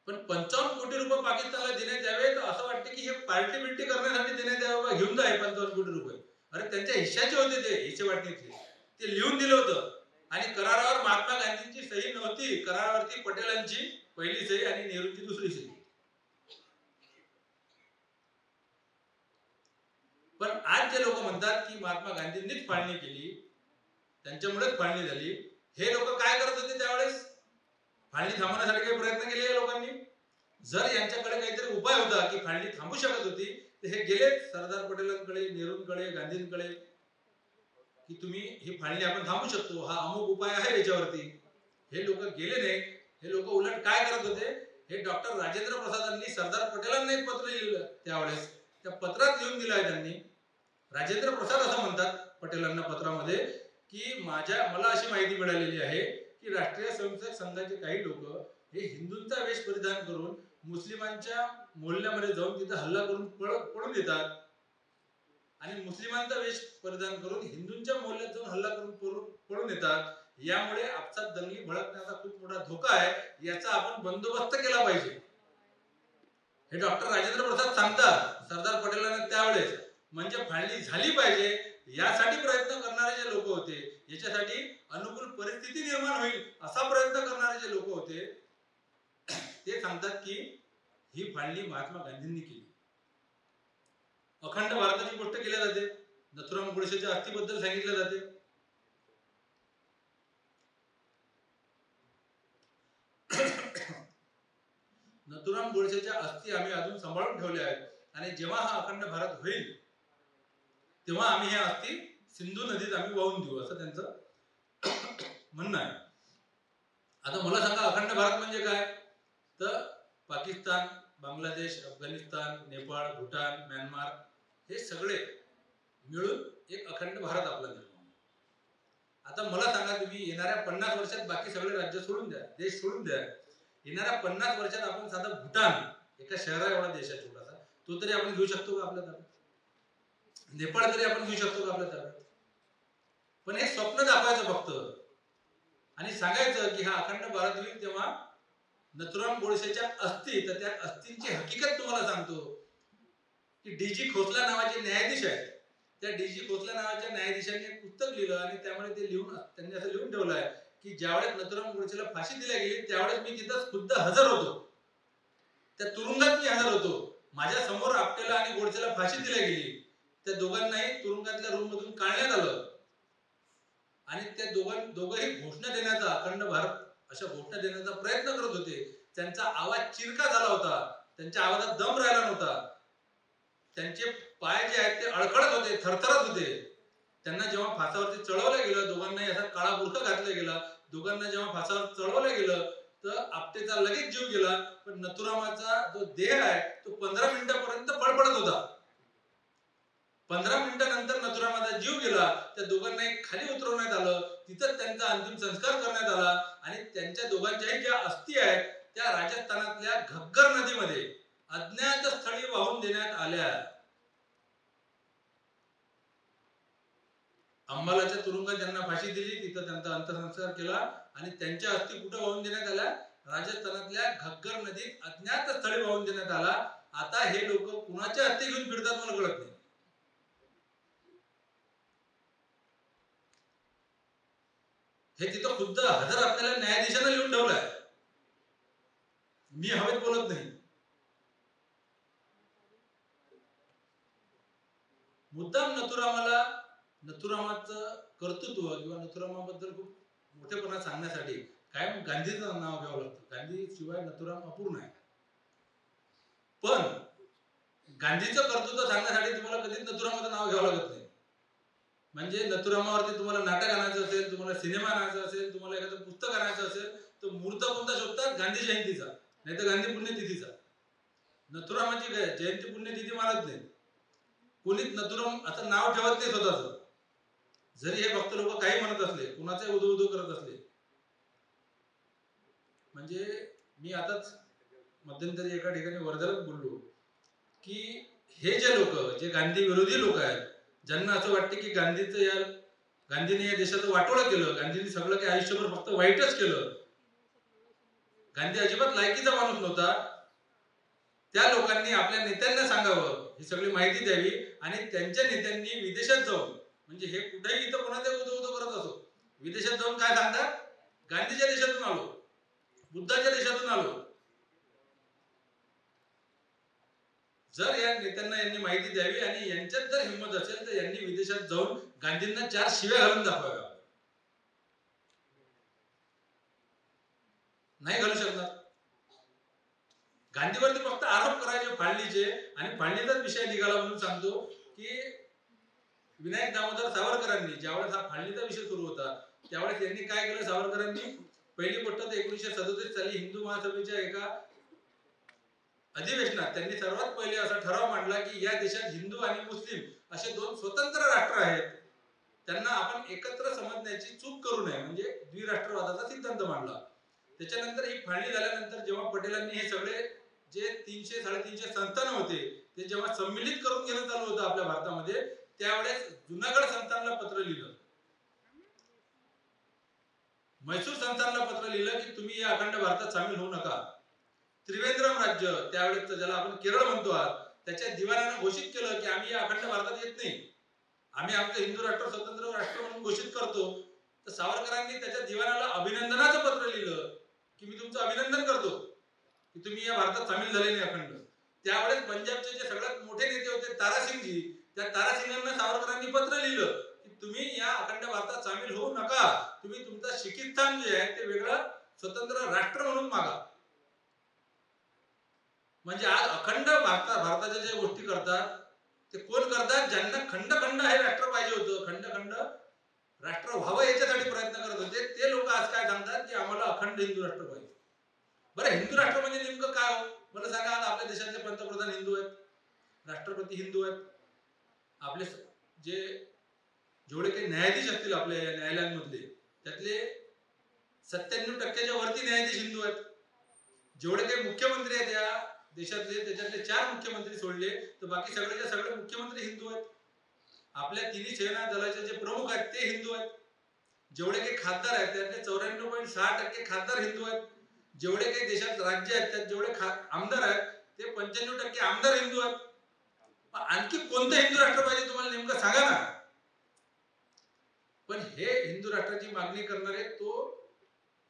पण 55 कोटी रुपये पाकिस्तानला देण्यात यावे तर असं वाटतं की हे पार्टी बिल्टी करण्यासाठी देण्यात यावे, घेऊन जाय 55 कोटी रुपये. अरे त्यांच्या हिश्श्याचे होते ते, हिस्से वाटणीचे, ते लिहून दिलं होतं. आणि करारावर महात्मा गांधींची सही नव्हती, करारावरती पटेलांची पहिली सही आणि नेहरूंची दुसरी सही. पण आज जे लोक म्हणतात की महात्मा गांधींनीच फाळणी केली, त्यांच्यामुळेच फाळणी झाली, हे लोक काय करत होते त्यावेळेस? फाळणी थांबवण्यासाठी काही प्रयत्न केले या लोकांनी? जर यांच्याकडे काहीतरी उपाय होता की फाळणी थांबू शकत होती तर हे गेले सरदार पटेलांकडे, नेहरूंकडे, गांधींकडे की तुम्ही ही फाळणी आपण थांबू शकतो, हा अमुक उपाय आहे याच्यावरती. हे लोक गेले नाही. हे लोक उलट काय करत होते? हे डॉक्टर राजेंद्र प्रसादांनी सरदार पटेलांना एक पत्र लिहिलं त्यावेळेस, त्या पत्रात लिहून दिलं आहे त्यांनी. राजेंद्र प्रसाद असं म्हणतात पटेलांना पत्रामध्ये की मला अशी माहिती मिळालेली आहे की राष्ट्रीय स्वयंसेवक संघाचे काही लोक हे हिंदूंचा वेश परिधान करून मुस्लिमांच्या मोहल्ल्यामध्ये जाऊन तिथे हल्ला करून पळून येतात, आणि मुस्लिमांचा वेश परिधान करून हिंदूंच्या मोहल्ल्यात जाऊन हल्ला करून पळून येतात. यामुळे आपसात दंगली भडकण्याचा खूप मोठा धोका आहे, याचा आपण बंदोबस्त केला पाहिजे. हे डॉक्टर राजेंद्र प्रसाद सांगतात सरदार पटेलांना त्यावेळेस. म्हणजे फाळणी झाली पाहिजे यासाठी प्रयत्न करणारे जे लोक होते, याच्यासाठी अनुकूल परिस्थिती निर्माण होईल असा प्रयत्न करणारे जे लोक होते, ते सांगतात की ही फाळणी महात्मा गांधींनी केली. अखंड भारताची गोष्ट केली जाते, नथुराम गोडसेच्या अस्थिबद्दल सांगितलं जाते. नथुराम गोडसेच्या अस्थी आम्ही अजून सांभाळून ठेवल्या आहेत, आणि जेव्हा हा अखंड भारत होईल तेव्हा आम्ही ह्या अस्थी सिंधू नदीत आम्ही वाहून देऊ असं त्यांचं म्हणणं आहे. आता मला सांगा अखंड भारत म्हणजे काय? तर पाकिस्तान, बांगलादेश, अफगाणिस्तान, नेपाळ, भूटान, म्यानमार हे सगळे मिळून एक अखंड भारत आपला निर्माण. आता मला सांगा तुम्ही येणाऱ्या 50 वर्षात बाकी सगळे राज्य सोडून द्या, देश सोडून द्या, येणाऱ्या 50 वर्षात आपण साधा भूटान, एका शहरा एवढा देश आहे छोटासा, तो तरी आपण घेऊ शकतो का आपल्या ताब्यात? नेपाळ तरी आपण घेऊ शकतो का आपल्या ताब्यात? पण हे स्वप्न दाखवायचं फक्त आणि सांगायचं की हा अखंड भारत होईल तेव्हा नथुराम गोडसेच्या अस्थी, तर त्या अस्थींची हकीकत तुम्हाला सांगतो की डीजी खोसला नावाचे न्यायाधीश आहेत, त्या डीजी खोसला नावाच्या न्यायाधीशांनी एक पुस्तक लिहिलं आणि त्यामुळे ते त्यांनी असं लिहून ठेवलं आहे की ज्यावेळेस नथुराम गोडसेला फाशी दिली गेली त्यावेळेस मी तिथं खुद्द हजर होतो, त्या तुरुंगात मी हजर होतो. माझ्या समोर आपटेला आणि गोडसेला फाशी दिली गेली, त्या दोघांनाही तुरुंगातल्या रूम मधून काढण्यात आलं, आणि त्या दोघंही घोषणा देण्याचा, अखंड भारत अशा घोषणा देण्याचा प्रयत्न करत होते. त्यांचा आवाज चिरका झाला होता, त्यांच्या आवाजात दम राहिला नव्हता, त्यांचे पाय जे आहेत ते अडखळत होते, थरथरत होते. त्यांना जेव्हा फासावरती चढवलं गेलं, दोघांनाही असा काळा बुरखा घातला गेला, दोघांना जेव्हा फासावर चढवलं गेलं तर आपटेचा लगेच जीव गेला, पण नथुरामाचा जो देह आहे तो 15 मिनिटापर्यंत फडफडत होता. 15 मिनिटानंतर नथुरामाचा जीव गेला. त्या दोघांनाही खाली उतरवण्यात आलं. तिथं त्यांचा अंतिम संस्कार करण्यात आला आणि त्यांच्या दोघांच्याही ज्या अस्थी आहेत त्या राजस्थानातल्या घग्गर नदीमध्ये अज्ञात स्थळी वाहून देण्यात आल्या. अंबालाच्या तुरुंगात त्यांना फाशी दिली, तिथं त्यांचा अंत्यसंस्कार केला आणि त्यांच्या अस्थी कुठं वाहून देण्यात आल्या? राजस्थानातल्या घग्गर नदीत अज्ञात स्थळी वाहून देण्यात आला. आता हे लोक कुणाच्या अस्थी घेऊन फिरतात मला कळत नाही. हे तिथं खुद्द हजर आपल्याला न्यायाधीशानं लिहून ठेवलंय. मी हवेत बोलत नाही. मुद्दाम नथुरामाचं कर्तृत्व किंवा नथुरामाबद्दल खूप मोठेपणा सांगण्यासाठी काय मग गांधीचं नाव घ्यावं लागतं. गांधी शिवाय नथुराम अपूर्ण आहे. पण गांधीचं कर्तृत्व सांगण्यासाठी तुम्हाला कधीच नथुरामाचं नाव घ्यावं लागत नाही. म्हणजे नथुरामावरती तुम्हाला नाटक आणायचं असेल, तुम्हाला सिनेमा आणायचा असेल, तुम्हाला एखादं पुस्तक आणायचं असेल तर मुहूर्त कोणता शोधतात? गांधी जयंतीचा, नाही तर गांधी पुण्यतिथीचा. नथुरामाची जयंती पुण्यतिथी मानत नाही कोणीच. नथुराम असं नाव ठेवत नाही स्वतःच. जरी हे भक्त लोक काही म्हणत असले, कुणाचे उदो उदो करत असले. म्हणजे मी आताच मध्यंतरी एका ठिकाणी वर्ध्यालाच बोललो की हे जे लोक, जे गांधी विरोधी लोक आहेत, ज्यांना असं वाटतं की गांधीने या देशाचं वाटोळं केलं, गांधींनी सगळं काही आयुष्यभर फक्त वाईटच केलं, गांधी अजिबात लायकीचा माणूस नव्हता, त्या लोकांनी आपल्या नेत्यांना सांगावं, ही सगळी माहिती द्यावी आणि त्यांच्या नेत्यांनी विदेशात जाऊन, म्हणजे हे कुठेही इथं कोणाचे उदो उदो करत असो, विदेशात जाऊन काय सांगतात? गांधीच्या देशातून आलो, बुद्धाच्या देशातून आलो. जर या नेत्यांना यांनी माहिती द्यावी आणि यांच्यात जर हिंमत असेल तर यांनी विदेशात जाऊन गांधींना 4 शिव्या घालून दाखवाव्या. नाही घालू शकणार. गांधीवरती फक्त आरोप करायचे फाळणीचे, आणि फाळणीचाच विषय निघाला म्हणून सांगतो की विनायक दामोदर सावरकरांनी ज्यावेळेस हा फाळणीचा विषय सुरू होता त्यावेळेस यांनी काय केलं? सावरकरांनी पहिली गोष्ट तर 1937 साली हिंदू महासभेच्या एका अधिवेशनात त्यांनी सर्वात पहिले असा ठराव मांडला की या देशात हिंदू आणि मुस्लिम असे 2 स्वतंत्र राष्ट्र आहेत, त्यांना आपण एकत्र समजण्याची चूक करू नये, म्हणजे द्विराष्ट्रवादाचा सिद्धांत मांडला. त्याच्यानंतर ही फाळणी झाल्यानंतर जेव्हा पटेलांनी हे सगळे जे 300-350 संस्थान होते ते जेव्हा सम्मिलित करून घेणं चालू होतं आपल्या भारतामध्ये, त्यावेळेस जुनागड संस्थानला पत्र लिहिलं, मैसूर संस्थानला पत्र लिहिलं की तुम्ही या अखंड भारतात सामील होऊ नका. त्रिवेंद्रम राज्य, त्यावेळेस ज्याला आपण केरळ म्हणतो आहात, त्याच्या दिवाणानं घोषित केलं की आम्ही या अखंड भारतात येत नाही, आम्ही आमचं हिंदू राष्ट्र स्वतंत्र राष्ट्र म्हणून घोषित करतो. तर सावरकरांनी त्याच्या दिवाणाला अभिनंदनाचं पत्र लिहिलं की मी तुमचं अभिनंदन करतो की तुम्ही या भारतात सामील झाले नाही अखंड. त्यावेळेस पंजाबचे जे सगळ्यात मोठे नेते होते तारासिंगजी, त्या तारासिंगांना सावरकरांनी पत्र लिहिलं की तुम्ही या अखंड भारतात सामील होऊ नका, तुम्ही तुमचं शिखिस्तान जे आहे ते वेगळं स्वतंत्र राष्ट्र म्हणून मागा. म्हणजे आज अखंड भारताच्या ज्या गोष्टी करतात ते कोण करतात? ज्यांना खंड खंड हे राष्ट्र पाहिजे होतं, खंड खंड राष्ट्र व्हावं याच्यासाठी प्रयत्न करत होते, ते लोक आज काय सांगतात की आम्हाला अखंड हिंदू राष्ट्र पाहिजे. बरं, हिंदू राष्ट्र म्हणजे नेमकं काय हो? मला सांगा. आज आपल्या देशातले पंतप्रधान हिंदू आहेत, राष्ट्रपती हिंदू आहेत, आपले जेवढे काही न्यायाधीश असतील आपल्या न्यायालयांमधले त्यातले 97% वरती न्यायाधीश हिंदू आहेत. जेवढे काही मुख्यमंत्री आहेत या देशातले त्याच्यातले 4 मुख्यमंत्री सोडले तर बाकी सगळेच्या सगळे मुख्यमंत्री हिंदू आहेत. आपल्या तिन्ही सेना दलाचे जे प्रमुख आहेत ते हिंदू आहेत. जेवढे काही खासदार आहेत त्यातले 94.6% खासदार हिंदू आहेत. जेवढे काही देशात राज्य आहेत त्यात जेवढे आमदार आहेत ते 95% आमदार हिंदू आहेत. आणखी कोणतं हिंदू राष्ट्र पाहिजे तुम्हाला नेमकं सांगा ना. पण हे हिंदू राष्ट्राची मागणी करणारे, तो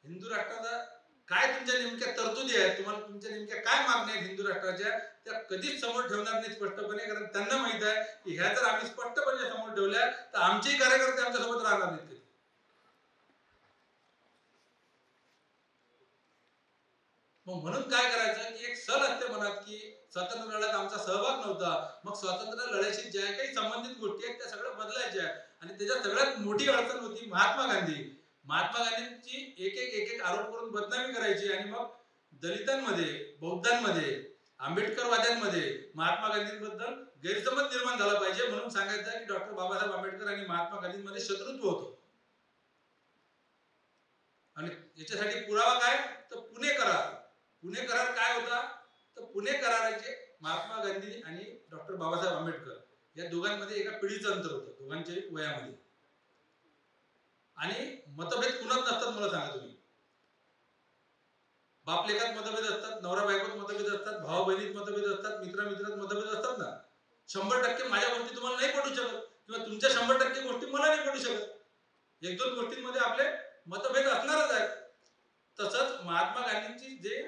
हिंदू राष्ट्राचा काय तुमच्या नेमक्या तरतुदी आहेत, तुम्हाला तुमच्या नेमक्या काय मागण्या आहेत हिंदू राष्ट्राच्या, त्या कधीच समोर ठेवणार नाही स्पष्टपणे. कारण त्यांना माहित आहे की ह्या जर आम्ही स्पष्टपणे समोर ठेवल्या तर आमचेही कार्यकर्ते आमच्यासोबत राहणार नाहीत. मग म्हणून काय करायचं की एक सल असते मनात की स्वातंत्र्य लढ्यात आमचा सहभाग नव्हता, मग स्वातंत्र्य लढ्याशी ज्या काही संबंधित गोष्टी आहेत त्या सगळ्या बदलायच्या. आणि त्याच्यात सगळ्यात मोठी अडचण होती महात्मा गांधी. महात्मा गांधींची एक आरोप करून बदनामी करायची आणि मग दलितांमध्ये, बौद्धांमध्ये, आंबेडकरवाद्यांमध्ये महात्मा गांधींबद्दल गैरसमज निर्माण झाला पाहिजे म्हणून सांगायचं की डॉक्टर बाबासाहेब आंबेडकर आणि महात्मा गांधींमध्ये शत्रुत्व होतं. आणि याच्यासाठी पुरावा काय? तर पुणे करार. पुणे करार काय होता? तर पुणे कराराचे महात्मा गांधी आणि डॉक्टर बाबासाहेब आंबेडकर या दोघांमध्ये एका पिढीचं अंतर होतं, दोघांच्या वयामध्ये. आणि मतभेद कुणात नसतात मला सांगा तुम्ही. बाप लेकात मतभेद असतात, नवरा बायकोत मतभेद असतात, भावा बहिणीत मतभेद असतात, मित्र मित्रात मतभेद असतात ना. 100% माझ्या गोष्टी तुम्हाला नाही पटू शकत किंवा तुमच्या 100% गोष्टी मला नाही पटू शकत. एक दोन गोष्टींमध्ये आपले मतभेद असणारच आहेत. तसंच महात्मा गांधींची जे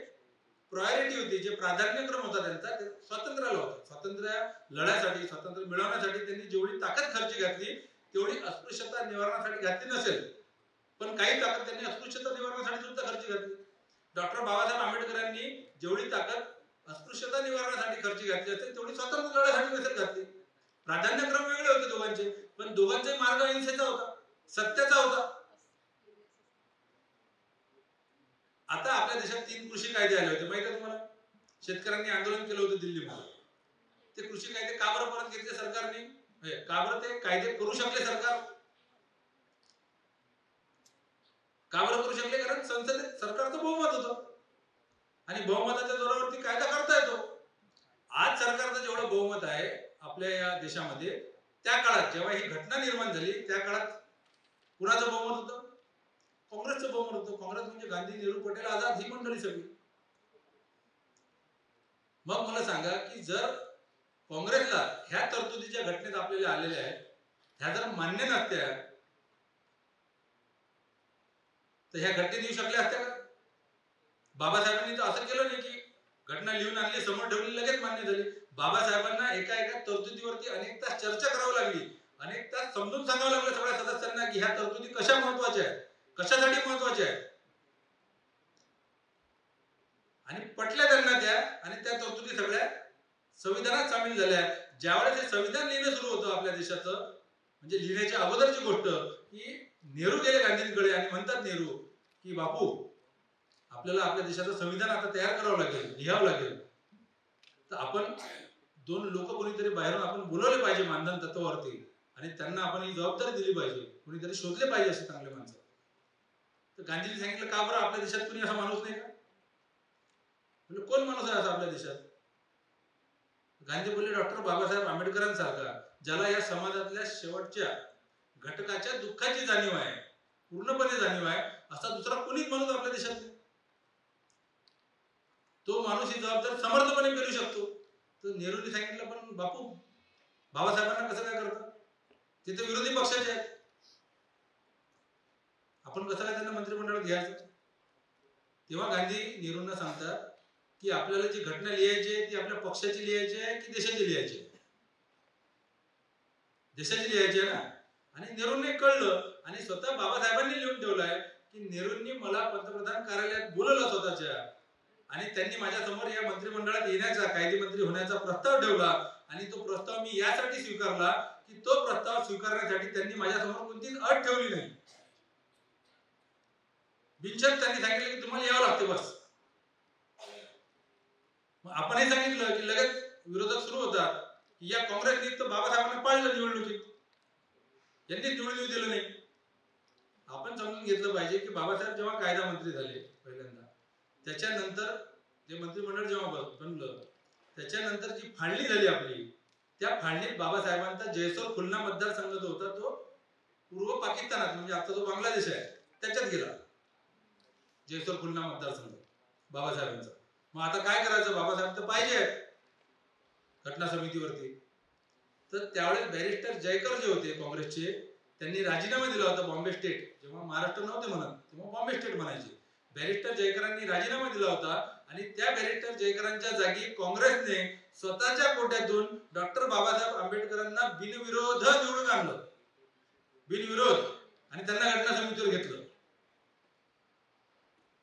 प्रायोरिटी होती, जे प्राधान्यक्रम होता त्यांचा, ते स्वातंत्र्याला होता. स्वातंत्र्य लढ्यासाठी, स्वातंत्र्य मिळवण्यासाठी त्यांनी जेवढी ताकद खर्च घातली तेवढी अस्पृश्यता निवारणासाठी घातली नसेल, पण काही ताकद त्यांनी अस्पृश्यता निवारणासाठी सुद्धा खर्च घातली. डॉक्टर बाबासाहेब आंबेडकरांनी जेवढी ताकद अस्पृश्यता निवारणासाठी खर्च घातली असेल तेवढी स्वातंत्र्य लढ्यासाठी नसेल घातली. प्राधान्यक्रम वेगळे होते दोघांचे, पण दोघांचे मार्ग अहिंसेचा होता, सत्याचा होता. आता आपल्या देशात 3 कृषी कायदे आले होते, माहिती आहे तुम्हाला? शेतकऱ्यांनी आंदोलन केलं होतं दिल्लीमध्ये. ते कृषी कायदे का बरं परत घेतले सरकारने? का बरं ते कायदे करू शकले सरकार? का बरं करू शकले? कारण संसदेत सरकारचं बहुमत होतं आणि बहुमताच्या जोरावरती कायदा करता येतो. आज सरकारचं जेवढं बहुमत आहे आपल्या या देशामध्ये, त्या काळात जेव्हा ही घटना निर्माण झाली त्या काळात कुणाचं बहुमत होतं? काँग्रेसचं बहुमत होतं. काँग्रेस म्हणजे गांधी, नेहरू, पटेल, आझाद ही मंडळी सगळी. मग मला सांगा की जर काँग्रेसला ह्या तरतुदीच्या घटनेत आपल्याला आलेल्या आहेत ह्या जर मान्य नसत्या तर ह्या घटनेत येऊ शकल्या असत्या का? बाबासाहेबांनी तर असं केलं नाही की घटना लिहून आणली, समोर ठेवली, लगेच मान्य झाली. बाबासाहेबांना एका एका तरतुदीवरती अनेक तास चर्चा करावी लागली, अनेक तास समजून सांगावं लागलं सगळ्या सदस्यांना की ह्या तरतुदी कशा महत्वाच्या आहेत, कशासाठी महत्वाच्या आहेत. आणि पटल्या त्यांना त्या, आणि त्या तरतुदी सगळ्या संविधानात सामील झाल्या. ज्यावेळेस हे संविधान लिहिणं सुरू होतं आपल्या देशाचं, म्हणजे लिहिण्याच्या अगोदरची गोष्ट, की नेहरू गेले गांधींकडे आणि म्हणतात नेहरू की बापू आपल्याला आपल्या देशाचं संविधान आता तयार करावं लागेल, लिहावं लागेल. तर आपण 2 लोक कोणीतरी बाहेरून आपण बोलवले पाहिजे मानधन तत्वावरती आणि त्यांना आपण ही जबाबदारी दिली पाहिजे, कोणीतरी शोधले पाहिजे असे चांगले माणसं. तर गांधींनी सांगितलं का बरं आपल्या देशात कुणी असा माणूस नाही का? म्हणजे कोण माणूस आहे असा आपल्या देशात? गांधी बोलले डॉक्टर बाबासाहेब आंबेडकरांसारखा, ज्याला या समाजातल्या शेवटच्या घटकाच्या दुःखाची जाणीव आहे, पूर्णपणे जाणीव आहे, असा दुसरा कोणीच माणूस आपल्या देशात नाही. तो माणूस ही जबाबदारी समर्थपणे पेलू शकतो. तर नेहरूंनी सांगितलं पण बापू बाबासाहेबांना कसं काय करतात? ते तर विरोधी पक्षाचे आहेत, आपण कसं काय त्यांना मंत्रिमंडळात घ्यायचं? तेव्हा गांधी नेहरूंना सांगतात की आपल्याला जी घटना लिहायची आहे ती आपल्या पक्षाची लिहायची आहे की देशाची लिहायची आहे? देशाची लिहायची आहे ना. आणि नेहरूंनी कळलं आणि स्वतः बाबासाहेबांनी लिहून ठेवलंय की नेहरूंनी मला पंतप्रधान कार्यालयात बोलवलं स्वतःच्या आणि त्यांनी माझ्या समोर या मंत्रिमंडळात येण्याचा, कायदे मंत्री होण्याचा प्रस्ताव ठेवला आणि तो प्रस्ताव मी यासाठी स्वीकारला की तो प्रस्ताव स्वीकारण्यासाठी त्यांनी माझ्या समोर कोणतीच अट ठेवली नाही. बिनशर्त त्यांनी सांगितलं की तुम्हाला यावं लागते बस. मग आपण हे सांगितलं की लगेच विरोधक सुरू होतात की या काँग्रेसने तर बाबासाहेबांना पाळलं निवडणुकीत, यांनी निवडून येऊ दिलं नाही. आपण समजून घेतलं पाहिजे की बाबासाहेब जेव्हा कायदा मंत्री झाले पहिल्यांदा, त्याच्यानंतर जे मंत्रिमंडळ जेव्हा बनलं, त्याच्यानंतर जी फाळणी झाली आपली, त्या फाळणीत बाबासाहेबांचा जयसोर खुलना मतदारसंघ जो होता तो पूर्व पाकिस्तानात, म्हणजे आता जो बांगलादेश आहे त्याच्यात गेला जयसोर खुलना मतदारसंघ बाबासाहेबांचा. मग आता काय करायचं? बाबासाहेब तर पाहिजे घटना समितीवरती. तर त्यावेळेस बॅरिस्टर जयकर जे होते काँग्रेसचे, त्यांनी राजीनामा दिला होता. बॉम्बे स्टेट, जेव्हा महाराष्ट्र नव्हते म्हणत तेव्हा बॉम्बे स्टेट म्हणायचे. बॅरिस्टर जयकरांनी राजीनामा दिला होता आणि त्या बॅरिस्टर जयकरांच्या जागी काँग्रेसने स्वतःच्या कोट्यातून डॉक्टर बाबासाहेब आंबेडकरांना बिनविरोध निवडून आणलं, बिनविरोध, आणि त्यांना घटना समितीवर घेतलं.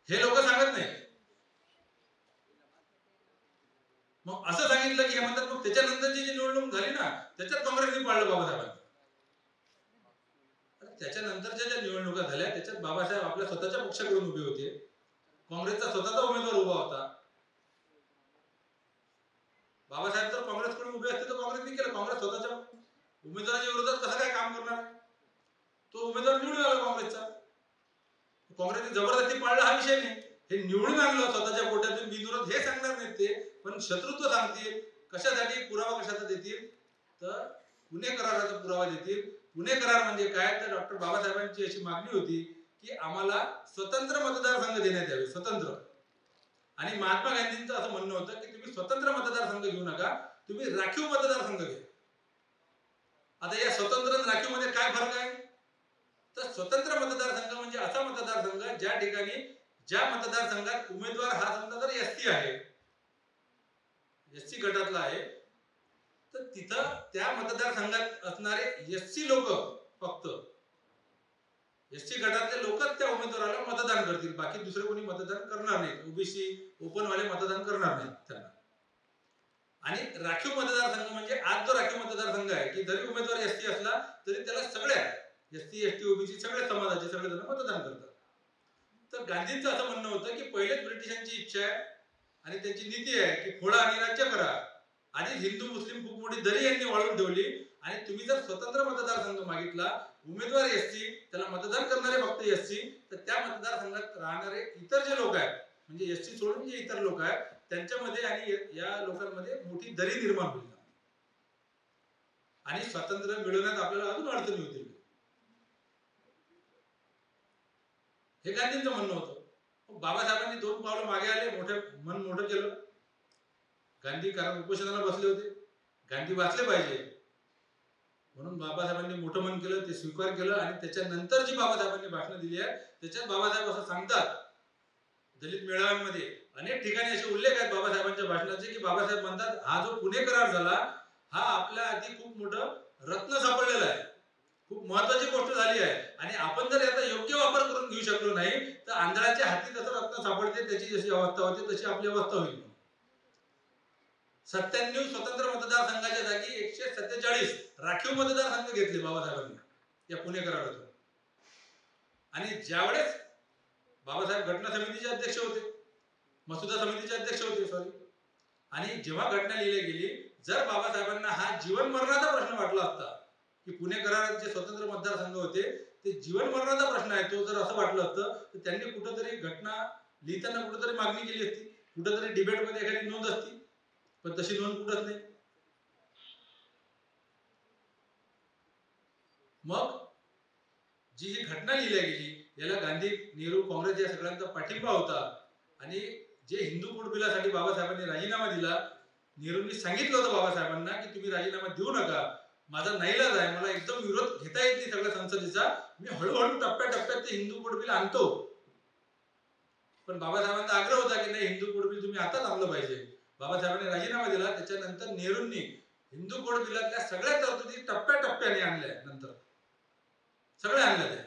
हे लोक सांगत नाही. मग असं सांगितलं की हे म्हणतात मग त्याच्यानंतरची जी निवडणूक झाली ना त्याच्यात काँग्रेसने पाळलं बाबासाहेबांना. त्याच्यानंतरच्या ज्या निवडणुका झाल्या झालाय त्याच्यात बाबासाहेब आपल्या स्वतःच्या पक्षाकडून उभे होते, काँग्रेसचा स्वतःचा उमेदवार उभा होता. बाबासाहेब जर काँग्रेसकडून उभे असते तर काँग्रेसने केलं. काँग्रेस स्वतःच्या उमेदवाराच्या विरोधात कसं काय काम करणार? तो उमेदवार निवडून आला काँग्रेसचा. काँग्रेसने जबरदस्ती पाळला हा विषय नाही. हे निवडून आणलं स्वतःच्या कोट्यातून बिनविरोध हे सांगणार नाहीत ते, पण शत्रुत्व सांगतील. कशासाठी? पुरावा कशाचा देतील? तर पुणे कराराचा पुरावा देतील. पुणे करार म्हणजे काय? तर डॉक्टर बाबासाहेबांची अशी मागणी होती की आम्हाला स्वतंत्र मतदारसंघ देण्यात यावे, स्वतंत्र. आणि महात्मा गांधींचं असं म्हणणं होतं की तुम्ही स्वतंत्र मतदारसंघ घेऊ नका, तुम्ही राखीव मतदारसंघ घ्या. आता या स्वतंत्र आणि राखीव मध्ये काय फरक आहे? तर स्वतंत्र मतदारसंघ म्हणजे असा मतदारसंघ ज्या ठिकाणी ज्या मतदारसंघात उमेदवार हा समजा जर एसटी आहे, एससी गटातला आहे, तर तिथं त्या मतदारसंघात असणारे एससी लोक, फक्त एससी गटातले लोकच त्या उमेदवाराला मतदान करतील, बाकी दुसरे कोणी मतदान करणार नाहीत. ओबीसी ओपन वाले मतदान करणार नाहीत त्यांना. आणि राखीव मतदारसंघ म्हणजे आज जो राखीव मतदारसंघ आहे की जरी उमेदवार एसटी असला तरी त्याला सगळ्या एसटी एसटी ओबीसी सगळ्या समाजाचे सगळे जण मतदान करतात. तर गांधींचं असं म्हणणं होतं की पहिलेच ब्रिटिशांची इच्छा आहे आणि त्यांची नीती आहे की फोडा आणि राज्य करा. आधी हिंदू मुस्लिम खूप मोठी दरी यांनी वाळून ठेवली आणि तुम्ही जर स्वतंत्र मतदारसंघ मागितला, उमेदवार एससी, त्याला मतदान करणारे फक्त एससी, तर त्या मतदारसंघात राहणारे इतर जे लोक आहेत म्हणजे एससी सोडून जे इतर लोक आहेत त्यांच्यामध्ये आणि या लोकांमध्ये मोठी दरी निर्माण होईल आणि स्वातंत्र्य मिळवण्यात आपल्याला अजून अडचणी होतील. हे गांधींचं म्हणणं होतं. बाबासाहेबांनी 2 पावलं मागे आले, मन मोठं केलं. गांधी कारण उपोषणाला बसले होते, गांधी वाचले पाहिजे म्हणून बाबासाहेबांनी मोठं मन केलं, ते स्वीकार केलं. आणि त्याच्यानंतर जी बाबासाहेबांनी भाषणं दिली आहे त्याच्यात बाबासाहेब असं सांगतात, दलित मेळाव्यांमध्ये अनेक ठिकाणी असे उल्लेख आहेत बाबासाहेबांच्या भाषणाचे की बाबासाहेब म्हणतात हा जो पुणे करार झाला हा आपल्या आधी खूप मोठं रत्न सापडलेलं आहे, खूप महत्वाची गोष्ट झाली आहे आणि आपण जर याचा योग्य वापर करून घेऊ शकलो नाही तर आंधळाच्या हाती जसं रत्न सापडते त्याची जशी अवस्था होते तशी आपली अवस्था होईल. 97 स्वतंत्र मतदारसंघाच्या जागी 147 राखीव मतदारसंघ घेतले बाबासाहेबांनी या पुणे करारातून. आणि ज्यावेळेस बाबासाहेब घटना समितीचे अध्यक्ष होते, मसुदा समितीचे अध्यक्ष होते सॉरी, आणि जेव्हा घटना लिहिली गेली, जर बाबासाहेबांना हा जीवन मरणाचा प्रश्न वाटला असता की पुणे करारात जे स्वतंत्र मतदारसंघ होते ते जीवन मरणाचा प्रश्न आहे, तो जर असं वाटलं असतं तर त्यांनी कुठंतरी घटना लिहिताना कुठंतरी मागणी केली असती, कुठंतरी डिबेटमध्ये एखादी नोंद असती, पण तशी नोंद कुठंच नाही. मग जी ही घटना लिहिल्या गेली याला गांधी, नेहरू, काँग्रेस या सगळ्यांचा पाठिंबा होता. आणि जे हिंदू कोड बिलासाठी बाबासाहेबांनी राजीनामा दिला, नेहरूंनी सांगितलं होतं बाबासाहेबांना की तुम्ही राजीनामा देऊ नका, माझा नाईलाज आहे, मला एकदम विरोध घेता येत नाही सगळ्या संसदेचा, मी हळूहळू टप्प्याटप्प्यात ते हिंदू कोड बिल आणतो. पण बाबासाहेबांचा आग्रह होता की नाही, हिंदू कोड बिल तुम्ही आताच आणलं पाहिजे. बाबासाहेबांनी राजीनामा दिला. त्याच्यानंतर नेहरूंनी हिंदू कोड बिलातल्या सगळ्या तरतुदी टप्प्याटप्प्याने आणल्या, नंतर सगळ्या आणल्या त्या.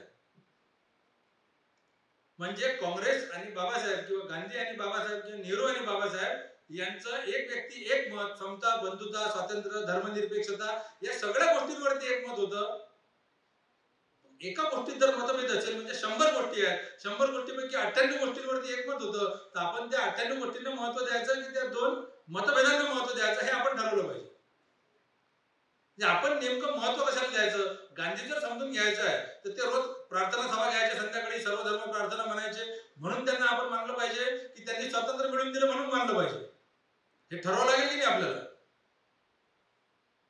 म्हणजे काँग्रेस आणि बाबासाहेब किंवा गांधी आणि बाबासाहेब किंवा नेहरू आणि बाबासाहेब यांचं एक व्यक्ती एक मत, समता, बंधुता, स्वातंत्र्य, धर्मनिरपेक्षता या सगळ्या गोष्टींवरती एक मत होतं. एका गोष्टीत जर मतभेद असेल म्हणजे 100 गोष्टी आहेत, 100 गोष्टींपैकी 98 गोष्टींवरती एकमत होतं, तर आपण त्या 98 गोष्टींना महत्व द्यायचं की त्या 2 मतभेदांना महत्व द्यायचं हे आपण ठरवलं पाहिजे. आपण नेमकं महत्व कशाला द्यायचं? गांधी जर समजून घ्यायचं आहे तर ते रोज प्रार्थना सभा घ्यायचे, संध्याकाळी सर्व धर्म प्रार्थना म्हणायचे, म्हणून त्यांना आपण मानलं पाहिजे की त्यांनी स्वातंत्र्य मिळवून दिलं म्हणून मानलं पाहिजे, हे ठरवावं लागेल की नाही आपल्याला.